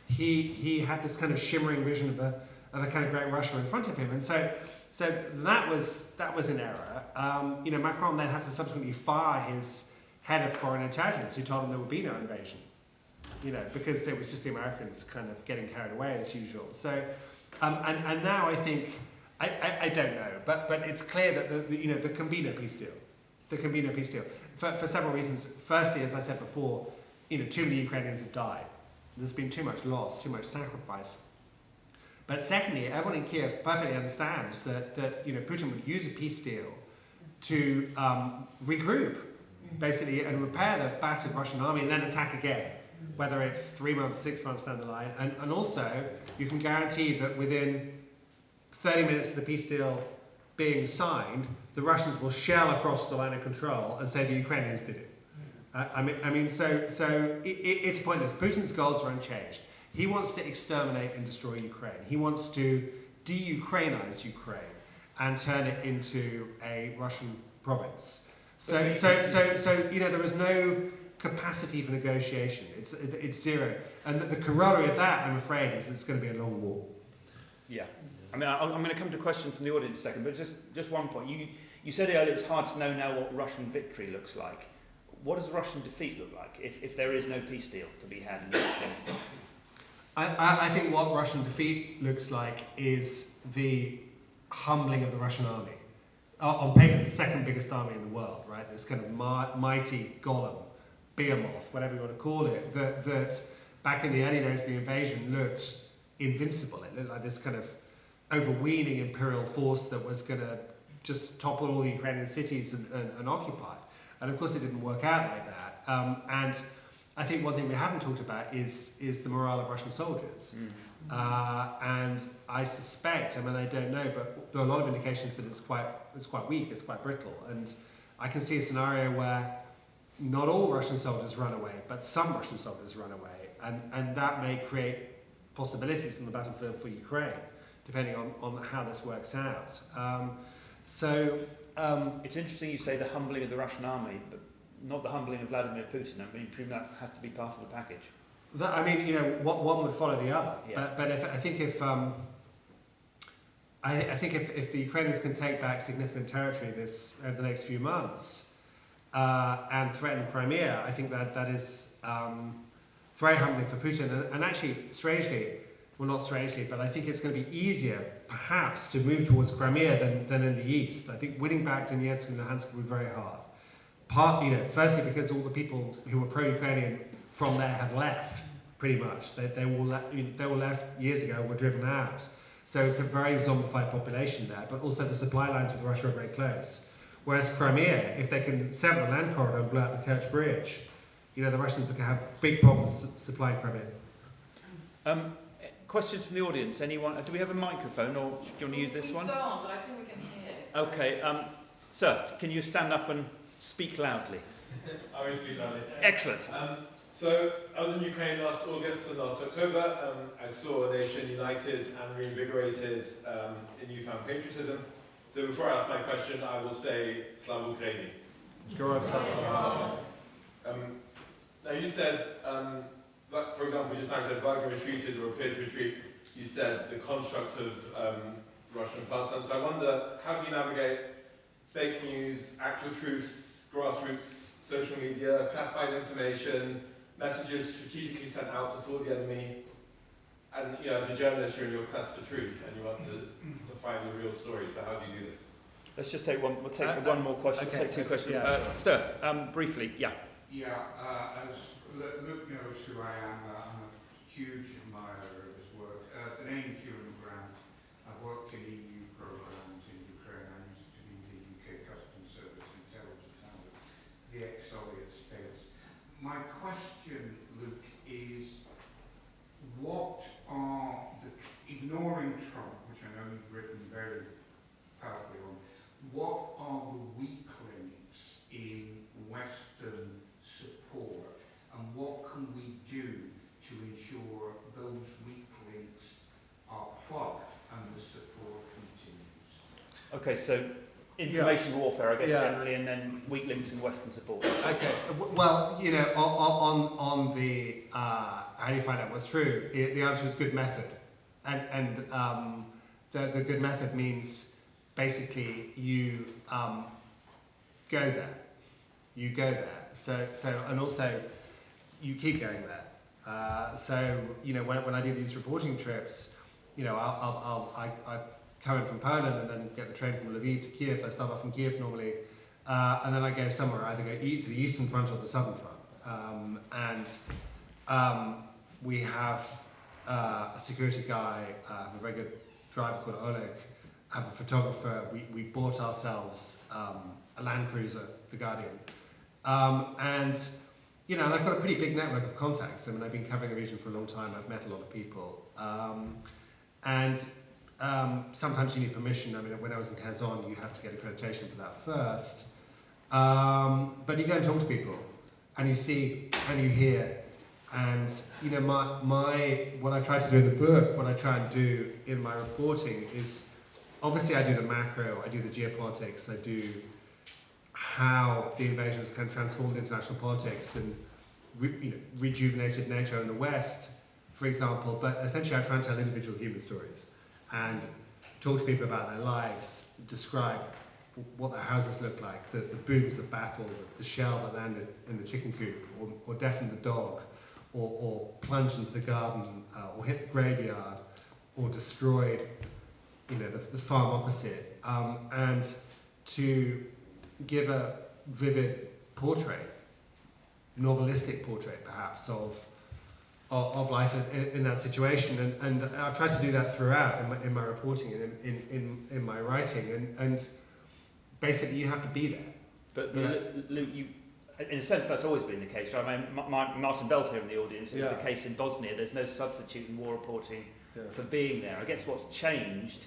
Speaker 4: He had this kind of shimmering vision of a kind of great Russia in front of him, and so that was an error. Macron then had to subsequently fire his head of foreign intelligence, who told him there would be no invasion, because it was just the Americans kind of getting carried away as usual. So, and now I think I don't know, but it's clear that there can be no peace deal. There can be no peace deal for several reasons. Firstly, as I said before, too many Ukrainians have died. There's been too much loss, too much sacrifice. But secondly, everyone in Kyiv perfectly understands that Putin would use a peace deal to regroup, basically, and repair the battered Russian army and then attack again, whether it's 3 months, 6 months down the line. And also, you can guarantee that within 30 minutes of the peace deal being signed, the Russians will shell across the line of control and say the Ukrainians did it. It's pointless. Putin's goals are unchanged. He wants to exterminate and destroy Ukraine. He wants to de-Ukrainize Ukraine and turn it into a Russian province. So there is no capacity for negotiation. It's zero. And the corollary of that, I'm afraid, is it's going to be a long war.
Speaker 3: Yeah. I mean, I'm going to come to a question from the audience in a second, but just one point. You said earlier it's hard to know now what Russian victory looks like. What does Russian defeat look like if there is no peace deal to be had in Ukraine?
Speaker 4: I think what Russian defeat looks like is the humbling of the Russian army. On paper, the second biggest army in the world, right? This kind of mighty golem behemoth, whatever you want to call it, that back in the early days of the invasion looked invincible. It looked like this kind of overweening imperial force that was going to just topple all the Ukrainian cities and occupy. And of course it didn't work out like that. And I think one thing we haven't talked about is the morale of Russian soldiers. And I suspect, I mean I don't know, but there are a lot of indications that it's quite weak, it's quite brittle. And I can see a scenario where not all Russian soldiers run away, but some Russian soldiers run away. And that may create possibilities in the battlefield for Ukraine, depending on how this works out.
Speaker 3: It's interesting you say the humbling of the Russian army, but not the humbling of Vladimir Putin. I mean, that has to be part of the package.
Speaker 4: I mean, you know, one would follow the other.
Speaker 3: Yeah.
Speaker 4: But I think if the Ukrainians can take back significant territory over the next few months and threaten Crimea, I think that is very humbling for Putin. And actually, strangely, well, not strangely, but I think it's going to be easier, perhaps, to move towards Crimea than in the east. I think winning back Donetsk and Luhansk will be very hard. Firstly, because all the people who were pro-Ukrainian from there have left, pretty much. They were left years ago, were driven out. So it's a very zombified population there, but also the supply lines with Russia are very close. Whereas Crimea, if they can sever the land corridor and blow up the Kerch Bridge, you know, the Russians are going to have big problems supplying Crimea.
Speaker 3: Questions from the audience? Anyone? Do we have a microphone, or do you want to use this one?
Speaker 5: We don't, but I think we can hear.
Speaker 3: Okay. Sir, can you stand up and speak loudly?
Speaker 6: I will speak loudly.
Speaker 3: Excellent.
Speaker 6: So I was in Ukraine last August and last October. I saw a nation united and reinvigorated in newfound patriotism. So before I ask my question, I will say Slava Ukraini. Now you said, for example, just like I said, Wagner retreated or appeared to retreat. You said the construct of Russian partisan. So I wonder, how do you navigate fake news, actual truths, grassroots, social media, classified information, messages strategically sent out to fool the enemy? And you know, as a journalist, you're in your quest for truth, and you want to find the real story. So how do you do this?
Speaker 3: Let's just take one. We'll take one more question.
Speaker 4: Okay.
Speaker 3: We'll take two questions.
Speaker 4: Yeah,
Speaker 3: Sir, briefly, yeah.
Speaker 7: Yeah, as Luke knows who I am, I'm a huge admirer of his work. The name's Ewan Grant. I've worked in EU programs in Ukraine. I used to be in the UK Customs Service intelligence and the ex-Soviet states. My question, Luke, is what are ignoring Trump, which I know you've written very powerfully on, what are the weak links in Western support, and what can we do to ensure those weak links are plugged and the support continues?
Speaker 3: Okay, so information warfare, I guess,
Speaker 4: Yeah.
Speaker 3: generally, and then weak links in Western support.
Speaker 4: Okay. Well, you know, on the how do you find out what's true? The answer is good method, and the good method means basically you go there, So and also you keep going there. So you know, when I do these reporting trips, you know, I come in from Poland and then get the train from Lviv to Kyiv. I start off in Kyiv normally, and then I go somewhere, either go to the eastern front or the southern front. We have a security guy, a very good driver called Oleg, have a photographer. We bought ourselves a Land Cruiser, the Guardian. And, you know, and I've got a pretty big network of contacts. I mean, I've been covering the region for a long time. I've met a lot of people. Sometimes you need permission. I mean, when I was in Kazan, you have to get accreditation for that first. But you go and talk to people, and you see, and you hear. And, you know, what I try to do in the book, what I try and do in my reporting is, obviously I do the macro, I do the geopolitics, I do how the invasions can transform international politics and rejuvenated NATO in the West, for example. But essentially I try and tell individual human stories and talk to people about their lives, describe what their houses look like, the booms of battle, the shell that landed in the chicken coop, or deafened the dog, or plunged into the garden, or hit the graveyard, or destroyed, you know, the farm opposite, and to give a vivid portrait, novelistic portrait, perhaps, of life in that situation, and I've tried to do that throughout in my reporting and in my writing, and basically you have to be there.
Speaker 3: But
Speaker 4: Yeah.
Speaker 3: Luke, in a sense, that's always been the case. Right? I mean, Martin Bell's here in the audience. It was the case in Bosnia. There's no substitute in war reporting for being there. I guess what's changed,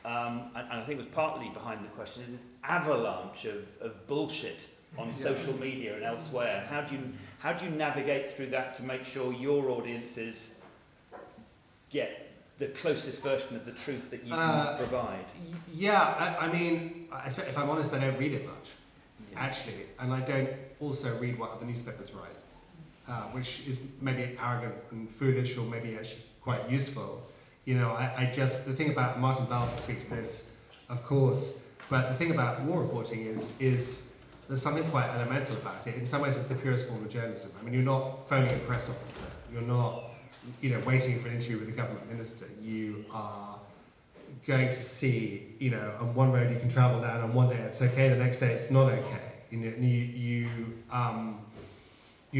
Speaker 3: and I think was partly behind the question, is this avalanche of bullshit on social media and elsewhere. How do you navigate through that to make sure your audiences get the closest version of the truth that you can provide?
Speaker 4: I mean, if I'm honest, I don't read it much, actually, and I don't also read what other newspapers write, which is maybe arrogant and foolish, or maybe actually quite useful. You know, the thing about Martin Bell can speak to this, of course, but the thing about war reporting is there's something quite elemental about it. In some ways, it's the purest form of journalism. I mean, you're not phoning a press officer. You're not, waiting for an interview with a government minister. You are going to see, on one road you can travel down, on one day it's okay, the next day it's not okay. You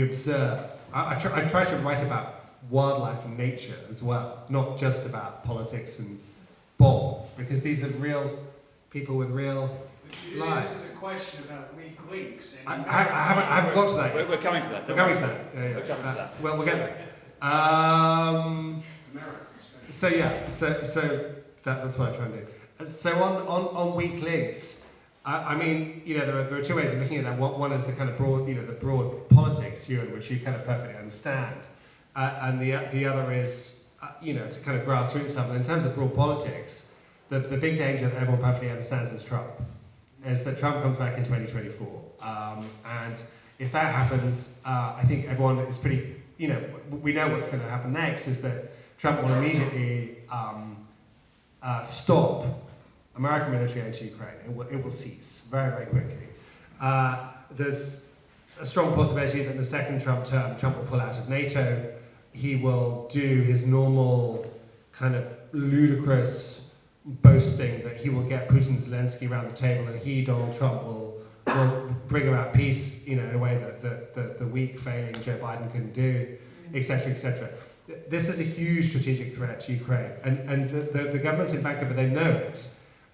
Speaker 4: observe. I try to write about wildlife and nature as well, not just about politics and bombs, because these are real people with real lives.
Speaker 7: This is a question about weak links.
Speaker 4: I haven't got to that.
Speaker 3: We're coming to that.
Speaker 4: We're coming to that. Yeah.
Speaker 3: We're coming to that.
Speaker 4: Well, we'll get there. So that's what I try and do. So on weak links, I mean, there are two ways of looking at that. One is the kind of broad, the broad politics, which you kind of perfectly understand, and the other is, to kind of grassroots level. In terms of broad politics, the big danger that everyone perfectly understands is Trump. Is that Trump comes back in 2024, and if that happens, I think everyone is pretty. We know what's going to happen next is that Trump will immediately stop American military aid to Ukraine. It will cease very, very quickly. There's a strong possibility that in the second Trump term, Trump will pull out of NATO. He will do his normal kind of ludicrous boasting that he will get Putin and Zelenskiy around the table, and he, Donald Trump, will bring about peace, in a way that the weak, failing Joe Biden couldn't do, etc., etc. This is a huge strategic threat to Ukraine, and the governments in Vancouver, they know it,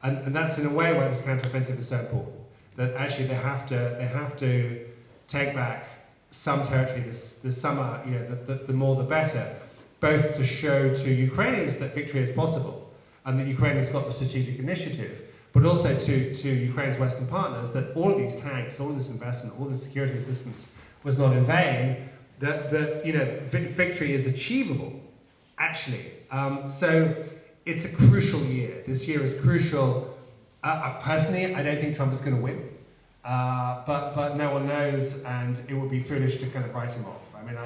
Speaker 4: and that's in a way why this counteroffensive is so important. That actually they have to take back some territory this summer. The more the better, both to show to Ukrainians that victory is possible, and that Ukraine has got the strategic initiative, but also to Ukraine's Western partners that all of these tanks, all of this investment, all this security assistance was not in vain, that victory is achievable, actually. So it's a crucial year. This year is crucial. Personally, I don't think Trump is going to win, but no one knows, and it would be foolish to kind of write him off. I mean,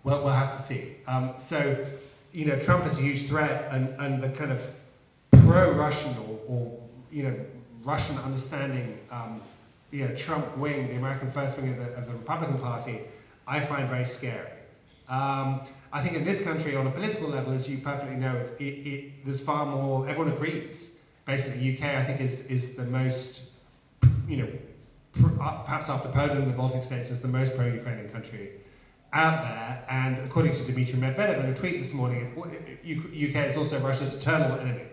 Speaker 4: we'll have to see. Trump is a huge threat, and the kind of pro-Russian or Russian understanding, Trump wing, the American first wing of the Republican Party, I find very scary. I think in this country, on a political level, as you perfectly know, there's far more. Everyone agrees. Basically, the UK, I think, is the most, perhaps after Poland, the Baltic states, is the most pro-Ukrainian country out there, and according to Dmitry Medvedev in a tweet this morning, UK is also Russia's eternal enemy.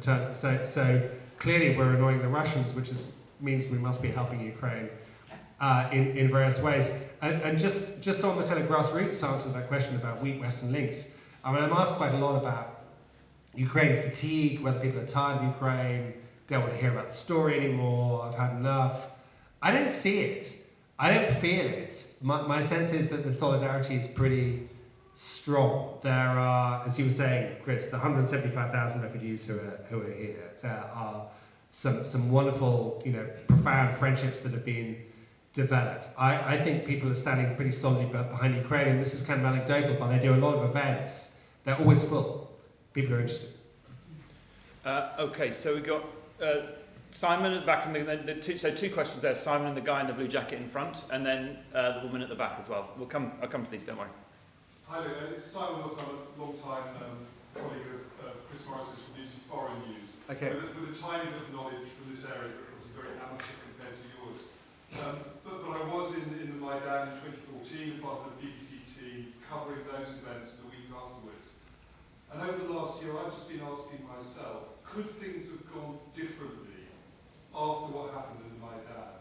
Speaker 4: So clearly we're annoying the Russians, which means we must be helping Ukraine in various ways. And just on the kind of grassroots answer to that question about weak Western links, I mean, I'm asked quite a lot about Ukraine fatigue, whether people are tired of Ukraine, don't want to hear about the story anymore, I've had enough. I don't see it. I don't feel it. My sense is that the solidarity is pretty strong. There are, as you were saying, Chris, the 175,000 refugees who are here. There are some wonderful, profound friendships that have been developed. I think people are standing pretty solidly behind Ukraine, and this is kind of anecdotal, but I do a lot of events. They're always full. People are interested.
Speaker 3: Okay, so we've got Simon at the back, and two questions there. Simon and the guy in the blue jacket in front, and then the woman at the back as well. I'll come to these, don't worry.
Speaker 8: Hi there, this is Simon Wilson. I'm a long-time colleague of Chris Morris's from News and Foreign News.
Speaker 4: Okay.
Speaker 8: With a tiny bit of knowledge from this area, but obviously very amateur compared to yours. But I was in the Maidan in 2014, part of the BBC team, covering those events the week afterwards. And over the last year, I've just been asking myself, could things have gone differently after what happened in the Maidan?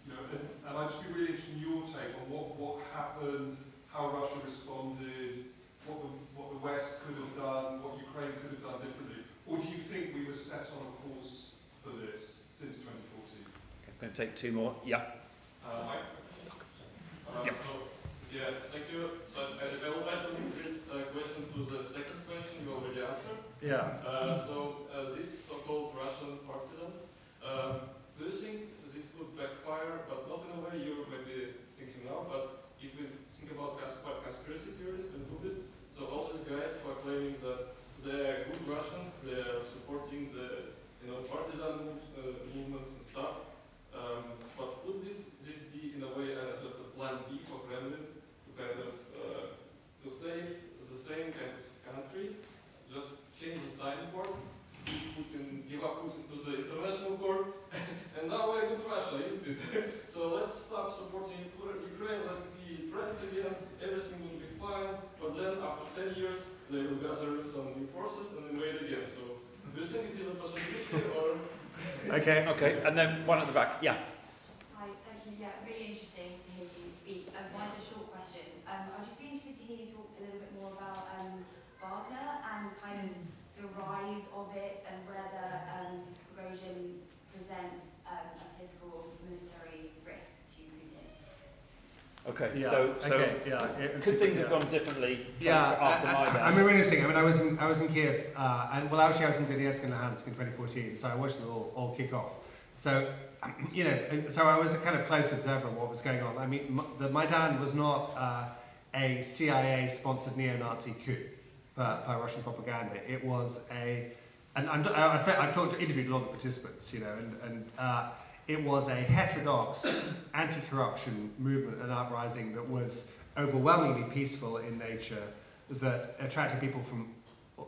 Speaker 8: You know, and I'd just be really interested in your take on what happened, how Russia responded, what the West could have done, what Ukraine could have done differently. Or do you think we were set on a course for this since 2014?
Speaker 9: I'm going to take two more. Yeah.
Speaker 6: Yep. Thank you. So I will try to link this question to the second question you already answered.
Speaker 9: Yeah.
Speaker 6: These so-called Russian partisans, do you think this could backfire, but not in a way you're maybe thinking now, but if we think about conspiracy theories a little bit, so all these guys who are claiming that they're good Russians, they're supporting the partisan movements and stuff, but would this be in a way just a plan B for Kremlin to kind of to save the same kind of country, just change the sign board, give up Putin to the international court, and now we're with Russia, isn't it? So let's stop supporting Ukraine, let's be friends again, everything will be fine, but then after 10 years they will gather some new forces and invade again. So do you think it is a possibility or?
Speaker 9: Okay, and then one at the back. Yeah.
Speaker 5: Hi, thank you. Yeah, really interesting to hear you speak. One of the short questions. I'd just be interested to hear you talk a little bit more about Wagner and kind of the rise of it and whether Prigozhin presents a political military risk to Putin.
Speaker 9: Okay.
Speaker 4: Yeah,
Speaker 9: So could things have gone differently after Maidan?
Speaker 4: I mean, really interesting. I mean, I was in Kyiv, and well, actually, I was in Donetsk and Luhansk in 2014, so I watched them all kick off. So, you know, so I was a kind of close observer of what was going on. I mean, the Maidan was not a CIA-sponsored neo-Nazi coup by Russian propaganda. It was I've interviewed a lot of the participants, you know, and it was a heterodox anti-corruption movement and uprising that was overwhelmingly peaceful in nature, that attracted people from,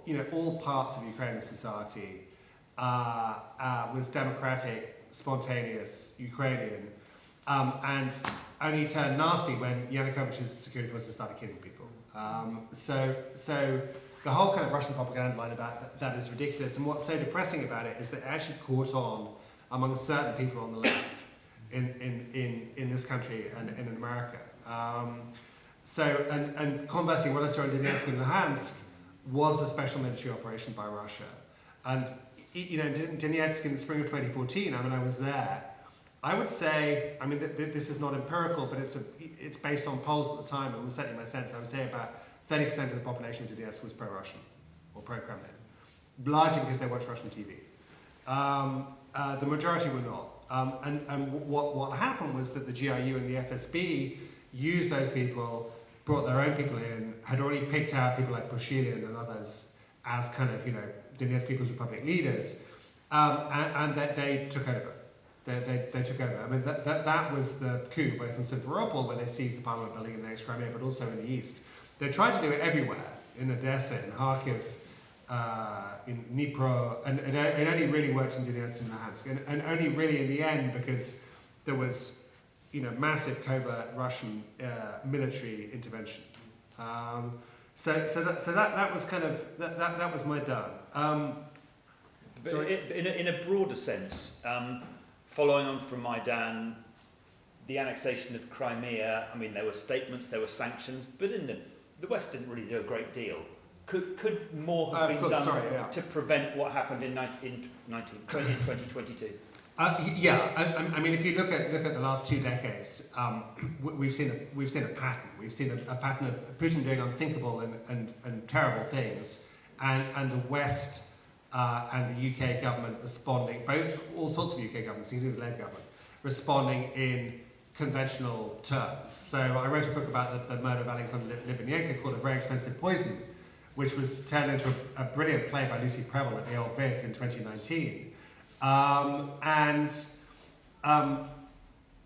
Speaker 4: you know, all parts of Ukrainian society, was democratic, spontaneous, Ukrainian, and only turned nasty when Yanukovych's security forces started killing people. So the whole kind of Russian propaganda line about that is ridiculous, and what's so depressing about it is that it actually caught on among certain people on the left in this country and in America. And conversely, what I saw in Donetsk and Luhansk was a special military operation by Russia. And, you know, Donetsk in the spring of 2014, I mean, I was there. I would say, I mean, this is not empirical, but it's based on polls at the time, and was certainly my sense. I would say about 30% of the population of Donetsk was pro-Russian, or pro-Kremlin, largely because they watch Russian TV. The majority were not. And what happened was that the GRU and the FSB used those people, brought their own people in, had already picked out people like Pushilin and others as kind of, you know, Donetsk People's Republic leaders, and that they took over. They took over. I mean, that was the coup, both in Simferopol, where they seized the parliament building in the ex-Crimea, but also in the east. They tried to do it everywhere, in Odessa, in Kharkiv, in Dnipro, and it only really worked in Donetsk and Luhansk, and only really in the end because there was, you know, massive covert Russian military intervention. So that was kind of that was my done.
Speaker 9: But in a broader sense, following on from Maidan, the annexation of Crimea, I mean, there were statements, there were sanctions, but in the West didn't really do a great deal. Could more have been done to prevent what happened in 2022?
Speaker 4: I mean, if you look at the last 2 decades, we've seen a pattern. We've seen a pattern of Putin doing unthinkable and terrible things, and the West and the UK government responding, all sorts of UK governments, including the Labour government, responding in conventional terms. So I wrote a book about the murder of Alexander Litvinenko called A Very Expensive Poison, which was turned into a brilliant play by Lucy Preble at the Old Vic in 2019.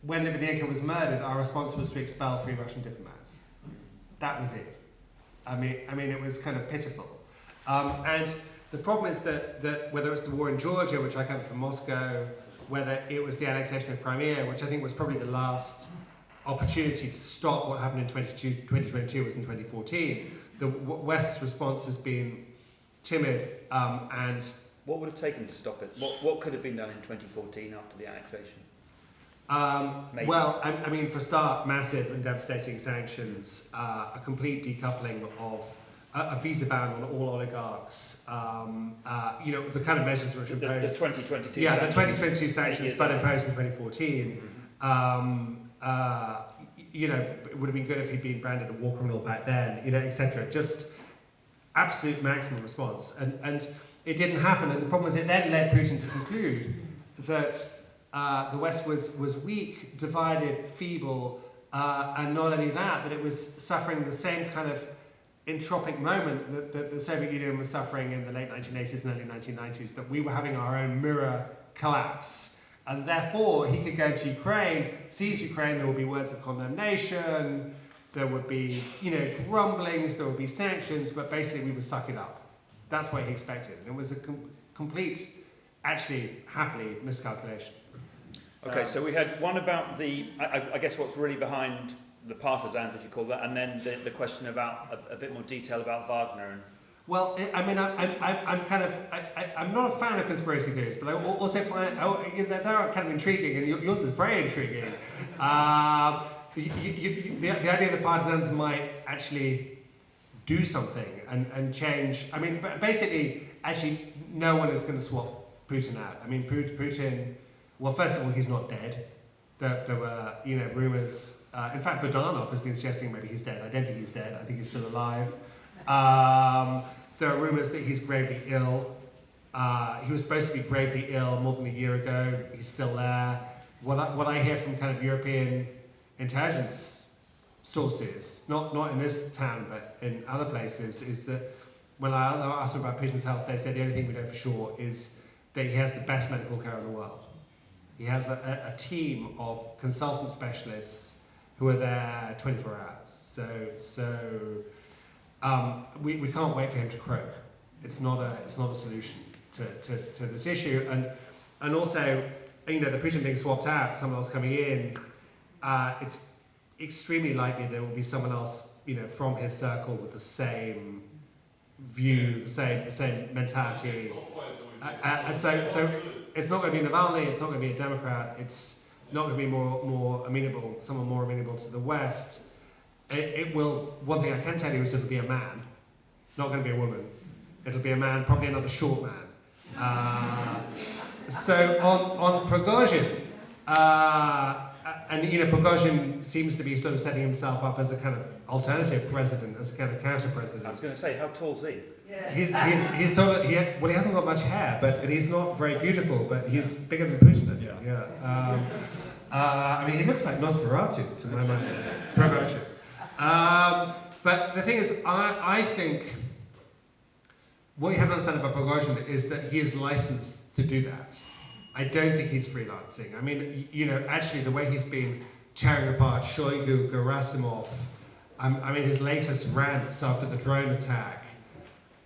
Speaker 4: When Litvinenko was murdered, our response was to expel 3 Russian diplomats. That was it. I mean, it was kind of pitiful. And the problem is that whether it's the war in Georgia, which I come from Moscow, whether it was the annexation of Crimea, which I think was probably the last opportunity to stop what happened in 2022 was in 2014. The West's response has been timid and...
Speaker 9: What would have taken to stop it? What could have been done in 2014 after the annexation?
Speaker 4: Well, I mean, for a start, massive and devastating sanctions, a complete decoupling of a visa ban on all oligarchs, you know, the kind of measures which were imposed.
Speaker 9: The 2022
Speaker 4: yeah,
Speaker 9: sanctions.
Speaker 4: the 2022 sanctions, but imposed in 2014. You know, it would have been good if he'd been branded a war criminal back then, you know, etc. Just absolute maximum response. And it didn't happen. And the problem was it then led Putin to conclude that the West was weak, divided, feeble, and not only that it was suffering the same kind of entropic moment that the Soviet Union was suffering in the late 1980s and early 1990s, that we were having our own mirror collapse. And therefore, he could go to Ukraine, seize Ukraine, there would be words of condemnation, there would be, you know, grumblings, there would be sanctions, but basically we would suck it up. That's what he expected. And it was a complete, actually, happily, miscalculation.
Speaker 9: Okay, so we had one about the, I guess what's really behind the partisans, if you call that, and then the question about a bit more detail about Wagner. And
Speaker 4: well, I mean, I'm not a fan of conspiracy theories, but I also find they are kind of intriguing, and yours is very intriguing. The idea that partisans might actually do something and change. I mean, basically, actually, no one is going to swap Putin out. I mean, Putin. Well, first of all, he's not dead. There were, you know, rumours. In fact, Budanov has been suggesting maybe he's dead. I don't think he's dead. I think he's still alive. There are rumours that he's gravely ill. He was supposed to be gravely ill more than a year ago. He's still there. What I hear from kind of European intelligence sources, not in this town but in other places, is that when I asked them about Putin's health, they said the only thing we know for sure is that he has the best medical care in the world. He has a team of consultant specialists who are there 24 hours. So we can't wait for him to croak. It's not a solution to this issue. And also, you know, the Putin being swapped out, someone else coming in, it's extremely likely there will be someone else, you know, from his circle with the same view, the same mentality. And so it's not going to be Navalny, it's not going to be a Democrat, it's not going to be more amenable, someone more amenable to the West. It will, one thing I can tell you is it'll be a man, not going to be a woman. It'll be a man, probably another short man. So on Prigozhin, and you know, Prigozhin seems to be sort of setting himself up as a kind of alternative president, as a kind of counter-president.
Speaker 9: I was going to say, how tall's he?
Speaker 5: Yeah.
Speaker 4: He's sort of, he hasn't got much hair, but he's not very beautiful, but he's bigger than Putin. Yeah. I mean, he looks like Nosferatu to my mind. Prigozhin. But the thing is, I think what you have to understand about Prigozhin is that he is licensed to do that. I don't think he's freelancing. I mean, you know, actually the way he's been tearing apart Shoigu, Gerasimov, I mean, his latest rants after the drone attack,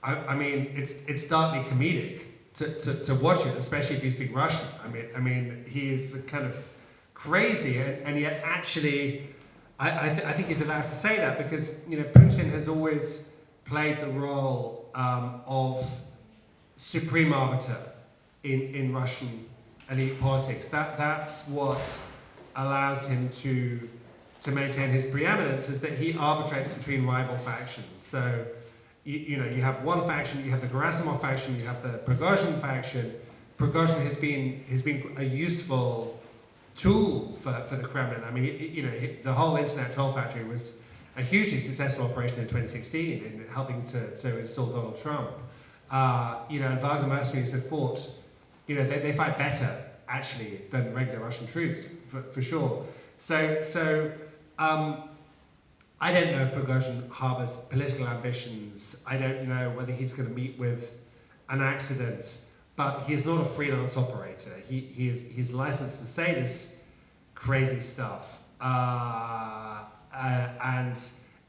Speaker 4: I mean, it's darkly comedic to watch it, especially if you speak Russian. I mean, he is kind of crazy, and yet actually, I think he's allowed to say that because, you know, Putin has always played the role of supreme arbiter in Russian elite politics. That's what allows him to maintain his preeminence, is that he arbitrates between rival factions. So, you know, you have one faction, you have the Gerasimov faction, you have the Prigozhin faction. Prigozhin has been a useful tool for the Kremlin. I mean, you know, the whole internet troll factory was a hugely successful operation in 2016 in helping to install Donald Trump. You know, and Wagner mercenaries have fought, you know, they fight better actually than regular Russian troops for sure. So I don't know if Prigozhin harbours political ambitions. I don't know whether he's going to meet with an accident, but he is not a freelance operator. He's licensed to say this crazy stuff. And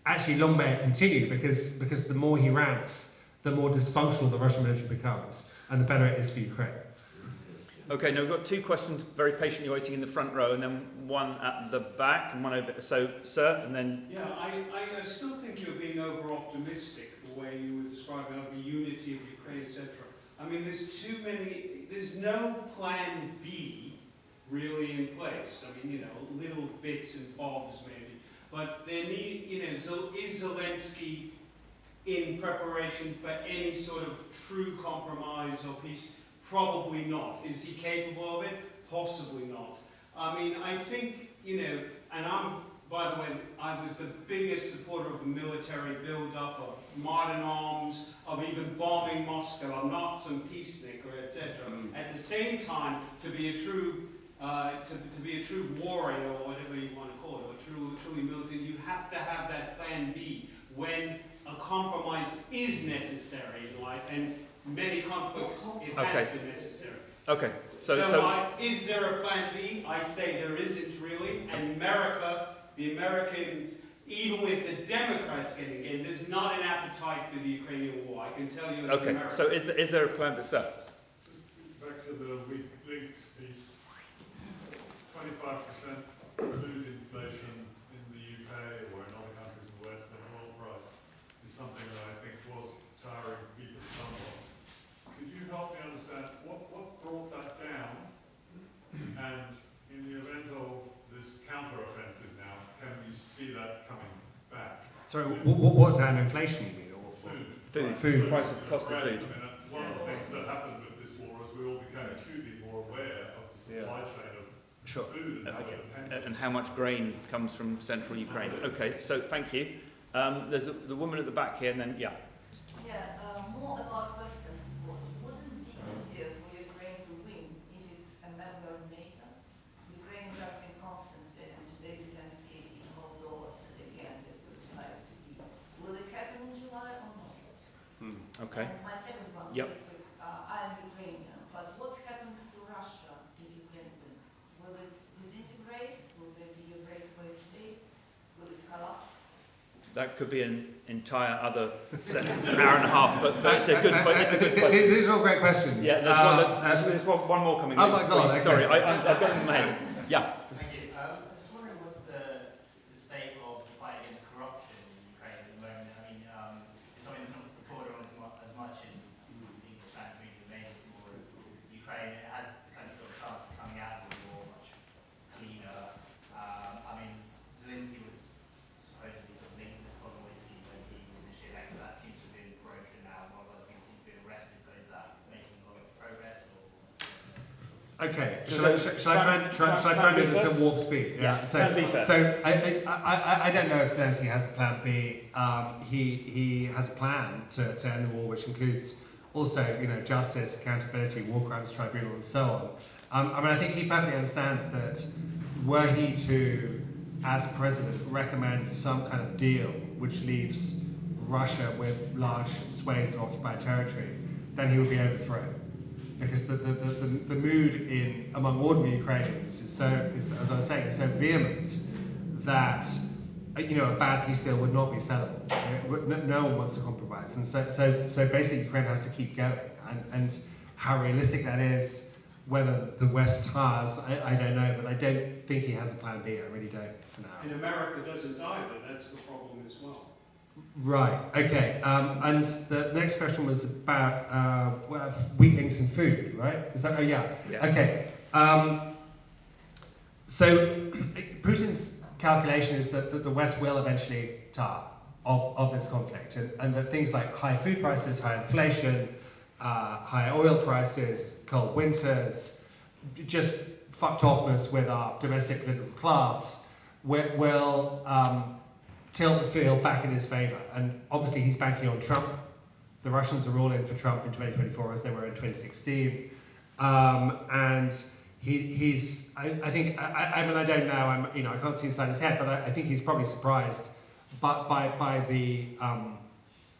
Speaker 4: actually long may it continue, because the more he rants, the more dysfunctional the Russian military becomes, and the better it is for Ukraine.
Speaker 9: Okay, now we've got two questions very patiently waiting in the front row, and then one at the back and one over. So, sir, and then.
Speaker 10: Yeah, I still think you're being over-optimistic the way you were describing of the unity of Ukraine, etc. I mean, there's no plan B really in place. I mean, little bits and bobs maybe. But there is Zelensky in preparation for any sort of true compromise or peace? Probably not. Is he capable of it? Possibly not. I mean, I think, and by the way, I was the biggest supporter of the military build-up, of modern arms, of even bombing Moscow. I'm not some peaceniker, etc. At the same time, to be a true warrior, or whatever you want to call it, or truly military, you have to have that plan B when a compromise is necessary in life, and many conflicts it has been necessary.
Speaker 9: Okay.
Speaker 10: Is there a plan B? I say there isn't really. And the Americans, even with the Democrats getting in, there's not an appetite for the Ukrainian war. I can tell you as an American.
Speaker 9: So is there a plan B, sir?
Speaker 8: Just back to the weak linked piece. 25% food inflation in the UK or in other countries in the West, and oil price is something that I think was tiring people somewhat. Could you help me understand what brought that down? And in the event of this counter-offensive now, can we see that coming back?
Speaker 4: Sorry, what down inflation you mean? Or
Speaker 9: Food. Price of cost of food.
Speaker 8: I mean, one of the things that happened with this war is we all became acutely more aware of the supply chain of food
Speaker 9: and how much grain comes from central Ukraine. Okay, so thank you. There's the woman at the back here, and then
Speaker 11: Yeah, more about Western support. Wouldn't it be easier for Ukraine to win if it's a member of NATO? Ukraine is asking constantly, and today Zelenskiy in Moldova said again that we would like to be. Will it happen in July or not?
Speaker 9: Okay.
Speaker 11: And my second one is, I am Ukrainian, but what happens to Russia if Ukraine wins? Will it disintegrate? Will there be a breakaway state? Will it collapse?
Speaker 9: That could be an entire other hour and a half, but it's a good question.
Speaker 4: These are all great questions.
Speaker 9: Yeah, there's one more coming.
Speaker 4: Oh my God! Okay.
Speaker 9: Sorry, I've got it in my head. Yeah.
Speaker 12: Thank you. I was just wondering what's the state of the fight against corruption in Ukraine at the moment. I mean, it's something that's not reported on as much in English language and maybe more Ukraine. It has kind of got a chance of coming out of the war much cleaner. I mean, Zelenskiy was supposedly sort of linked with Volodymyr when he was initially elected. That seems to have been broken now. While other people seem to be arrested. So is that making a lot of progress?
Speaker 4: Okay, shall I try and do this at warp speed?
Speaker 9: Yeah.
Speaker 4: So I don't know if Zelensky has a plan B. He has a plan to end the war, which includes also, justice, accountability, war crimes tribunal, and so on. I mean, I think he perfectly understands that were he to, as president, recommend some kind of deal which leaves Russia with large swathes of occupied territory, then he would be overthrown. Because the mood among ordinary Ukrainians is as I was saying, is so vehement that a bad peace deal would not be sellable. No one wants to compromise, and so basically Ukraine has to keep going. And how realistic that is, whether the West has, I don't know, but I don't think he has a plan B. I really don't for now.
Speaker 10: And America doesn't either. That's the problem as well.
Speaker 4: Right, okay. And the next question was about weak links in food, right? Is that, yeah. Okay. So Putin's calculation is that the West will eventually tire of this conflict, and that things like high food prices, high inflation, high oil prices, cold winters, just fucked offness with our domestic political class will tilt the field back in his favour. And obviously he's banking on Trump. The Russians are all in for Trump in 2024 as they were in 2016. And he's, I think, I mean, I don't know, I can't see inside his head, but I think he's probably surprised by the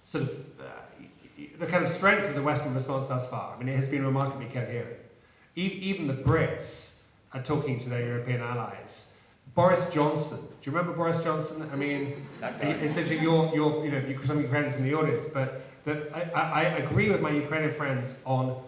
Speaker 4: sort of, the kind of strength of the Western response thus far. I mean, it has been remarkably coherent. Even the Brits are talking to their European allies. Boris Johnson. Do you remember Boris Johnson? I mean, essentially, some Ukrainians in the audience, but I agree with my Ukrainian friends on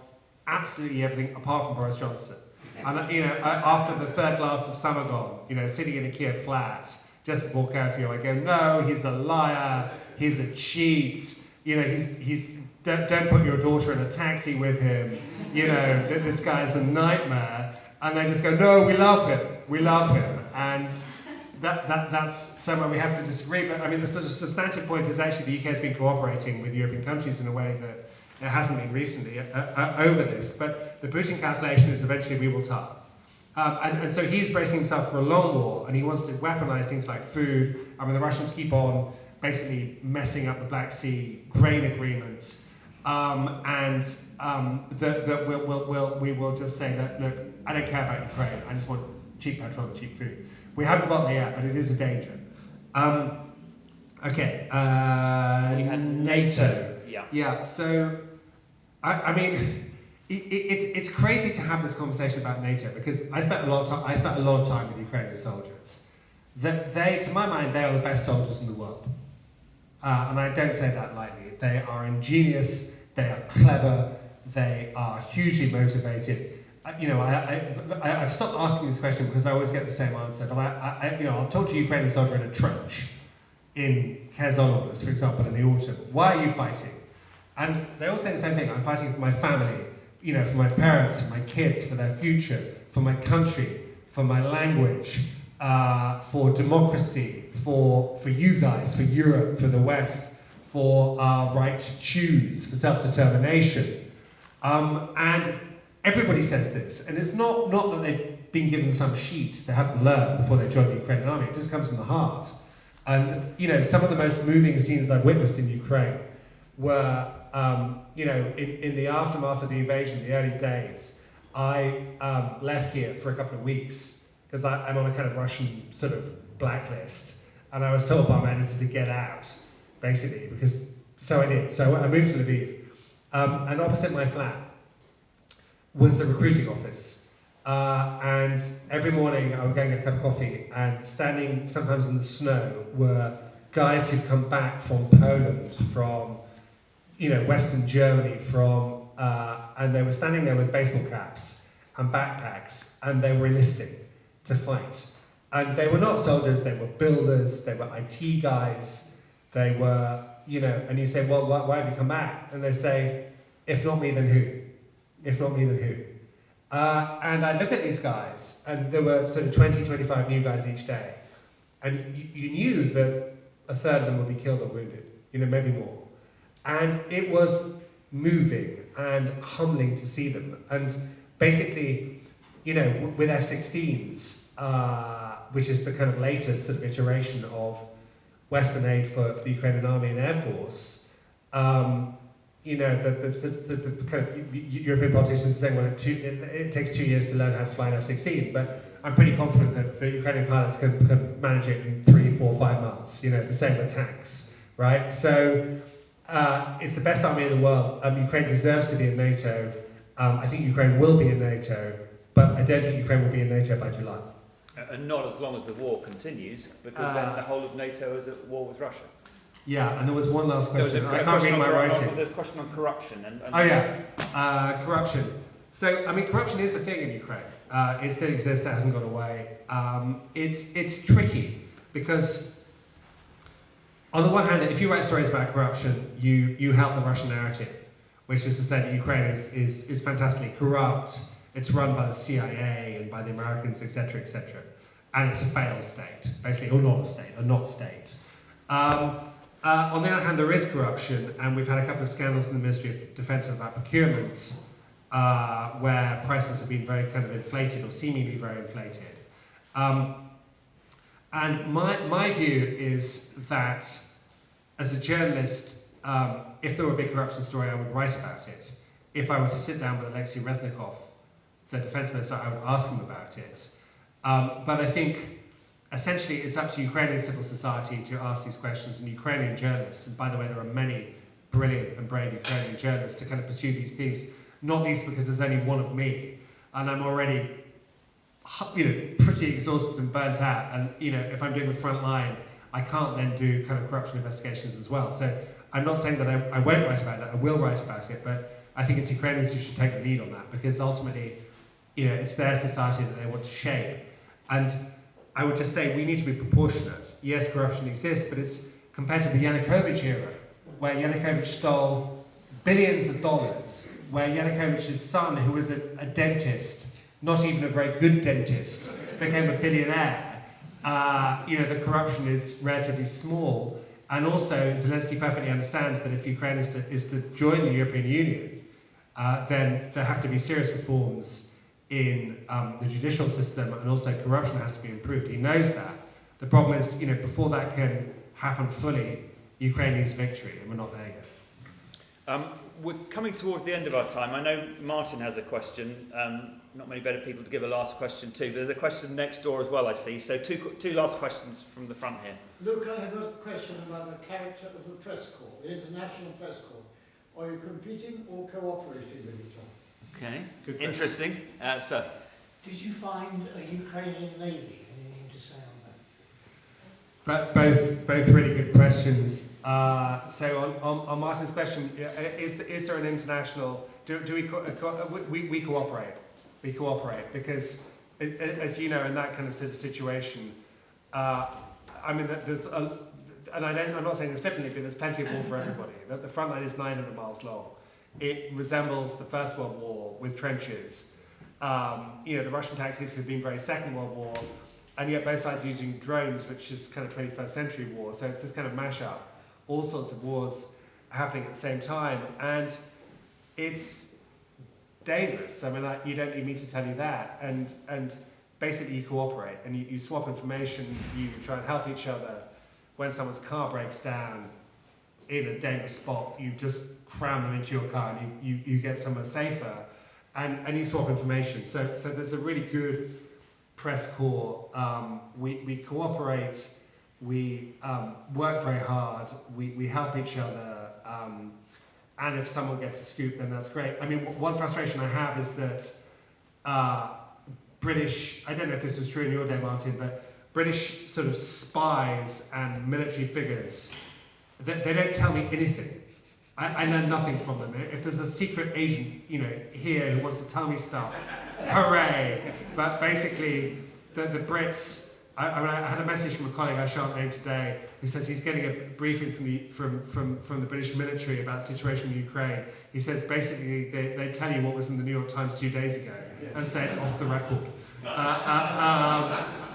Speaker 4: absolutely everything apart from Boris Johnson. And after the third glass of Samagon, sitting in a Kyiv flat just before curfew, I go, no, he's a liar, he's a cheat, he's don't put your daughter in a taxi with him, this guy's a nightmare. And they just go, no, we love him. And that's somewhere we have to disagree. But I mean, the sort of substantive point is actually the UK has been cooperating with European countries in a way that it hasn't been recently over this. But the Putin calculation is eventually we will tire. And so he's bracing himself for a long war, and he wants to weaponize things like food. I mean, the Russians keep on basically messing up the Black Sea grain agreements. We will just say that, look, I don't care about Ukraine, I just want cheap petrol and cheap food. We haven't got there yet, but it is a danger. NATO. Yeah, so, I mean, it's crazy to have this conversation about NATO, because I spent a lot of time with Ukrainian soldiers. To my mind, they are the best soldiers in the world. And I don't say that lightly. They are ingenious, they are clever, they are hugely motivated. I've stopped asking this question because I always get the same answer, but I'll talk to a Ukrainian soldier in a trench in Kherson Oblast, for example, in the autumn. Why are you fighting? And they all say the same thing. I'm fighting for my family, for my parents, for my kids, for their future, for my country, for my language, for democracy, for you guys, for Europe, for the West, for our right to choose, for self-determination. And everybody says this, and it's not that they've been given some sheet they have to learn before they join the Ukrainian army. It just comes from the heart. And some of the most moving scenes I've witnessed in Ukraine were, in the aftermath of the invasion, the early days. I left Kyiv for a couple of weeks because I'm on a kind of Russian sort of blacklist, and I was told by my editor to get out, basically, so I did. So I moved to Lviv, and opposite my flat was the recruiting office. And every morning I would go and get a cup of coffee, and standing sometimes in the snow were guys who'd come back from Poland, from Western Germany, and they were standing there with baseball caps and backpacks, and they were enlisting to fight. And they were not soldiers, they were builders, they were IT guys, they were, and you say, well, why have you come back? And they say, if not me, then who? If not me, then who? And I look at these guys, and there were sort of 20, 25 new guys each day. And you knew that a third of them would be killed or wounded, maybe more. And it was moving and humbling to see them. And basically, with F-16s, which is the kind of latest sort of iteration of Western aid for the Ukrainian Army and Air Force, the kind of European politicians are saying, well, it takes 2 years to learn how to fly an F-16, but I'm pretty confident that the Ukrainian pilots can manage it in 3, 4, 5 months, the same with tanks, right? So it's the best army in the world. Ukraine deserves to be in NATO. I think Ukraine will be in NATO, but I don't think Ukraine will be in NATO by July.
Speaker 9: And not as long as the war continues, because then the whole of NATO is at war with Russia.
Speaker 4: Yeah, and there was one last question. I can't read my writing.
Speaker 9: There's a question on corruption.
Speaker 4: Corruption. So, I mean, corruption is a thing in Ukraine. It still exists, it hasn't gone away. It's tricky, because on the one hand, if you write stories about corruption, you help the Russian narrative, which is to say that Ukraine is fantastically corrupt, it's run by the CIA and by the Americans, etc., etc. And it's a failed state, basically, or not a state, a not state. On the other hand, there is corruption, and we've had a couple of scandals in the Ministry of Defence about procurement, where prices have been very kind of inflated, or seemingly very inflated. And my view is that, as a journalist, if there were a big corruption story, I would write about it. If I were to sit down with Alexei Reznikov, the defence minister, I would ask him about it. But I think essentially it's up to Ukrainian civil society to ask these questions, and Ukrainian journalists, and by the way, there are many brilliant and brave Ukrainian journalists to kind of pursue these themes, not least because there's only one of me, and I'm already pretty exhausted and burnt out, and if I'm doing the front line, I can't then do kind of corruption investigations as well. So I'm not saying that I won't write about it, I will write about it, but I think it's Ukrainians who should take the lead on that, because ultimately, it's their society that they want to shape. And I would just say we need to be proportionate. Yes, corruption exists, but it's compared to the Yanukovych era, where Yanukovych stole billions of dollars, where Yanukovych's son, who was a dentist, not even a very good dentist, became a billionaire. The corruption is relatively small. And also, Zelensky perfectly understands that if Ukraine is to join the European Union, then there have to be serious reforms in the judicial system, and also corruption has to be improved. He knows that. The problem is, before that can happen fully, Ukraine needs victory, and we're not there yet.
Speaker 9: We're coming towards the end of our time. I know Martin has a question. Not many better people to give a last question to. There's a question next door as well, I see. So two last questions from the front here.
Speaker 13: Luke, I have a question about the character of the press corps, the international press corps. Are you competing or cooperating with each other?
Speaker 9: Okay,
Speaker 4: Good
Speaker 9: interesting. Sir?
Speaker 13: Did you find a Ukrainian navy? Anything to say on that?
Speaker 4: But both really good questions. So on Martin's question, is there an international? Do we cooperate? We cooperate because, as you know, in that kind of situation, there's and I'm not saying there's flippantly, but there's plenty of war for everybody. The front line is 900 miles long. It resembles the First World War with trenches. The Russian tactics have been very Second World War, and yet both sides are using drones, which is kind of 21st century war. So it's this kind of mashup, all sorts of wars happening at the same time, and it's dangerous. You don't need me to tell you that. And basically, you cooperate and you swap information. You try and help each other. When someone's car breaks down in a dangerous spot, you just cram them into your car and you get somewhere safer, and you swap information. So there's a really good press corps. We cooperate. We work very hard. We help each other. And if someone gets a scoop, then that's great. One frustration I have is that British, I don't know if this was true in your day, Martin, but British sort of spies and military figures, they don't tell me anything. I learn nothing from them. If there's a secret agent, here who wants to tell me stuff, hooray! But basically, the Brits, I had a message from a colleague I shan't name today, who says he's getting a briefing from the British military about the situation in Ukraine. He says basically they tell you what was in the New York Times 2 days ago, and say it's off the record.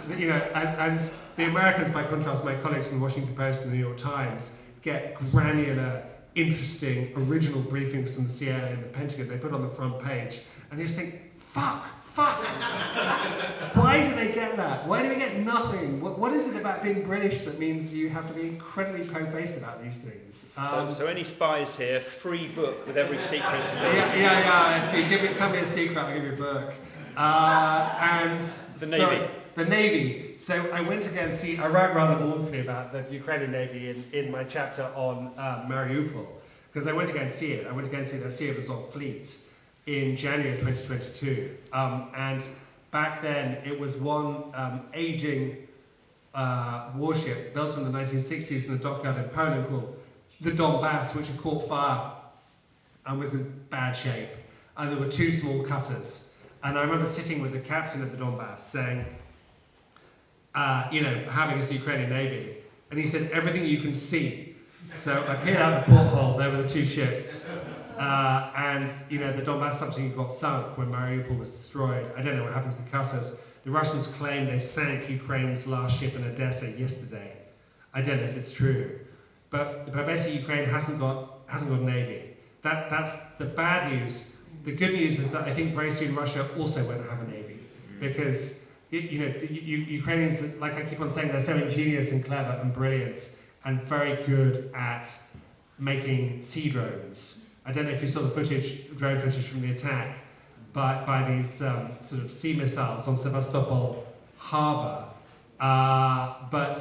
Speaker 4: And the Americans, by contrast, my colleagues in the Washington Post and the New York Times, get granular, interesting, original briefings from the CIA and the Pentagon. They put on the front page, and you just think, fuck. Why do they get that? Why do we get nothing? What is it about being British that means you have to be incredibly po-faced about these things?
Speaker 9: So any spies here, free book with every secret.
Speaker 4: Yeah. If you tell me a secret, I'll give you a book. And
Speaker 9: the Navy.
Speaker 4: The Navy. So I went to go and see. I write rather mournfully about the Ukrainian Navy in my chapter on Mariupol, because I went to go and see it. I went to go and see the Sea of Azov fleet in January 2022, and back then it was one aging warship built in the 1960s in the dockyard in Poland called the Donbass, which had caught fire and was in bad shape, and there were two small cutters. And I remember sitting with the captain of the Donbass saying, how big is the Ukrainian Navy? And he said, everything you can see. So I peered out the porthole, there were the two ships. The Donbass submarine got sunk when Mariupol was destroyed. I don't know what happened to the cutters. The Russians claim they sank Ukraine's last ship in Odessa yesterday. I don't know if it's true. But basically Ukraine hasn't got a navy. That's the bad news. The good news is that I think very soon Russia also won't have a navy. Because Ukrainians, like I keep on saying, they're so ingenious and clever and brilliant and very good at making sea drones. I don't know if you saw the drone footage from the attack by these sort of sea missiles on Sevastopol harbour. But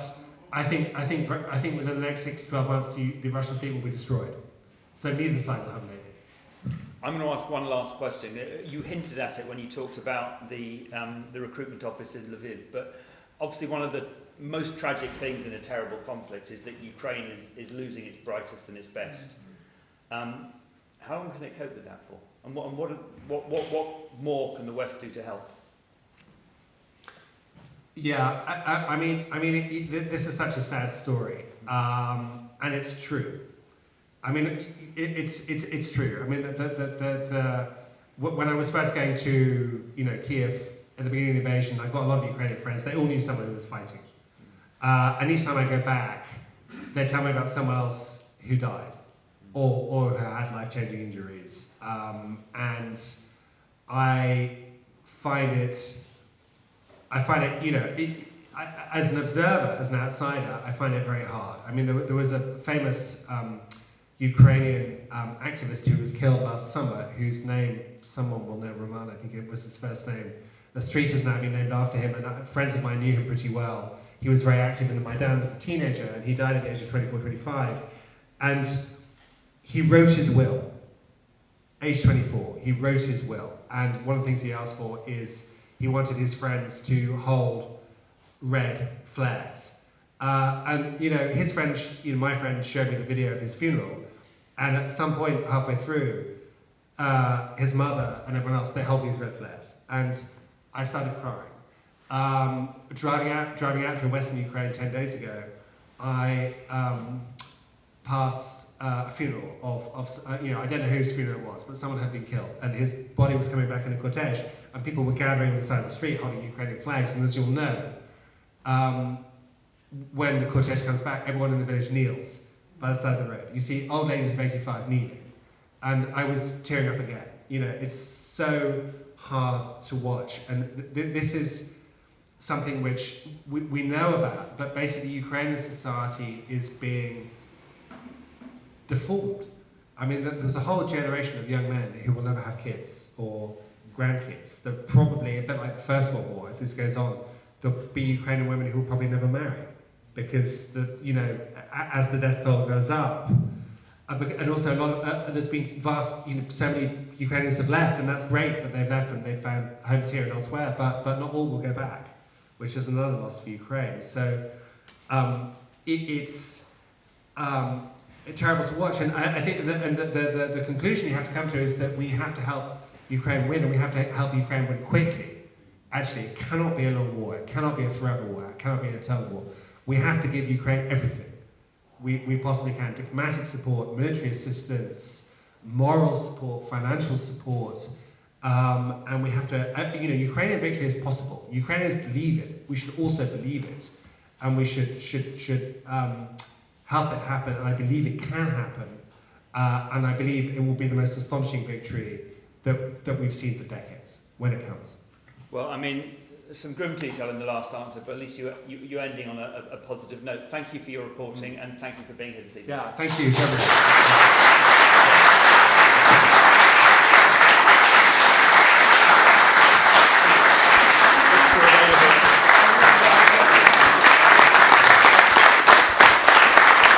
Speaker 4: I think within the next 6 to 12 months, the Russian fleet will be destroyed. So neither side will have a navy.
Speaker 9: I'm going to ask one last question. You hinted at it when you talked about the recruitment office in Lviv, but obviously one of the most tragic things in a terrible conflict is that Ukraine is losing its brightest and its best. how long can it cope with that for? And what more can the West do to help?
Speaker 4: Yeah, I mean, this is such a sad story, and it's true. I mean, it's true. I mean, when I was first going to Kyiv at the beginning of the invasion, I got a lot of Ukrainian friends. They all knew someone who was fighting, and each time I go back, they tell me about someone else who died or who had life-changing injuries, and I find it, as an observer, as an outsider, I find it very hard. I mean, there was a famous Ukrainian activist who was killed last summer, whose name someone will know, Roman, I think it was his first name. The street has now been named after him, and friends of mine knew him pretty well. He was very active in the Maidan as a teenager, and he died at the age of 24, 25. And he wrote his will, age 24, he wrote his will. And one of the things he asked for is he wanted his friends to hold red flags. And his friend, my friend showed me the video of his funeral, and at some point halfway through, his mother and everyone else, they hold these red flags. And I started crying. Driving out through Western Ukraine 10 days ago, I passed a funeral of I don't know whose funeral it was, but someone had been killed, and his body was coming back in a cortege, and people were gathering on the side of the street holding Ukrainian flags. And as you'll know, when the cortege comes back, everyone in the village kneels by the side of the road. You see old ladies of 85 kneeling, and I was tearing up again. It's so hard to watch, and this is something which we know about, but basically Ukrainian society is being deformed. I mean, there's a whole generation of young men who will never have kids or grandkids. They're probably, a bit like the First World War, if this goes on, there'll be Ukrainian women who will probably never marry, because as the death toll goes up, and also a lot of, there's been vast, so many Ukrainians have left, and that's great that they've left and they've found homes here and elsewhere, but not all will go back, which is another loss for Ukraine. So it's terrible to watch, and I think the conclusion you have to come to is that we have to help Ukraine win, and we have to help Ukraine win quickly. Actually, it cannot be a long war, it cannot be a forever war, it cannot be an eternal war. We have to give Ukraine everything we possibly can: diplomatic support, military assistance, moral support, financial support, and we have to, Ukrainian victory is possible. Ukrainians believe it. We should also believe it, and we should help it happen, and I believe it can happen, and I believe it will be the most astonishing victory that we've seen for decades when it comes.
Speaker 9: Well, I mean, some grim detail in the last answer, but at least you're ending on a positive note. Thank you for your reporting, and thank you for being here this evening.
Speaker 4: Yeah, thank you.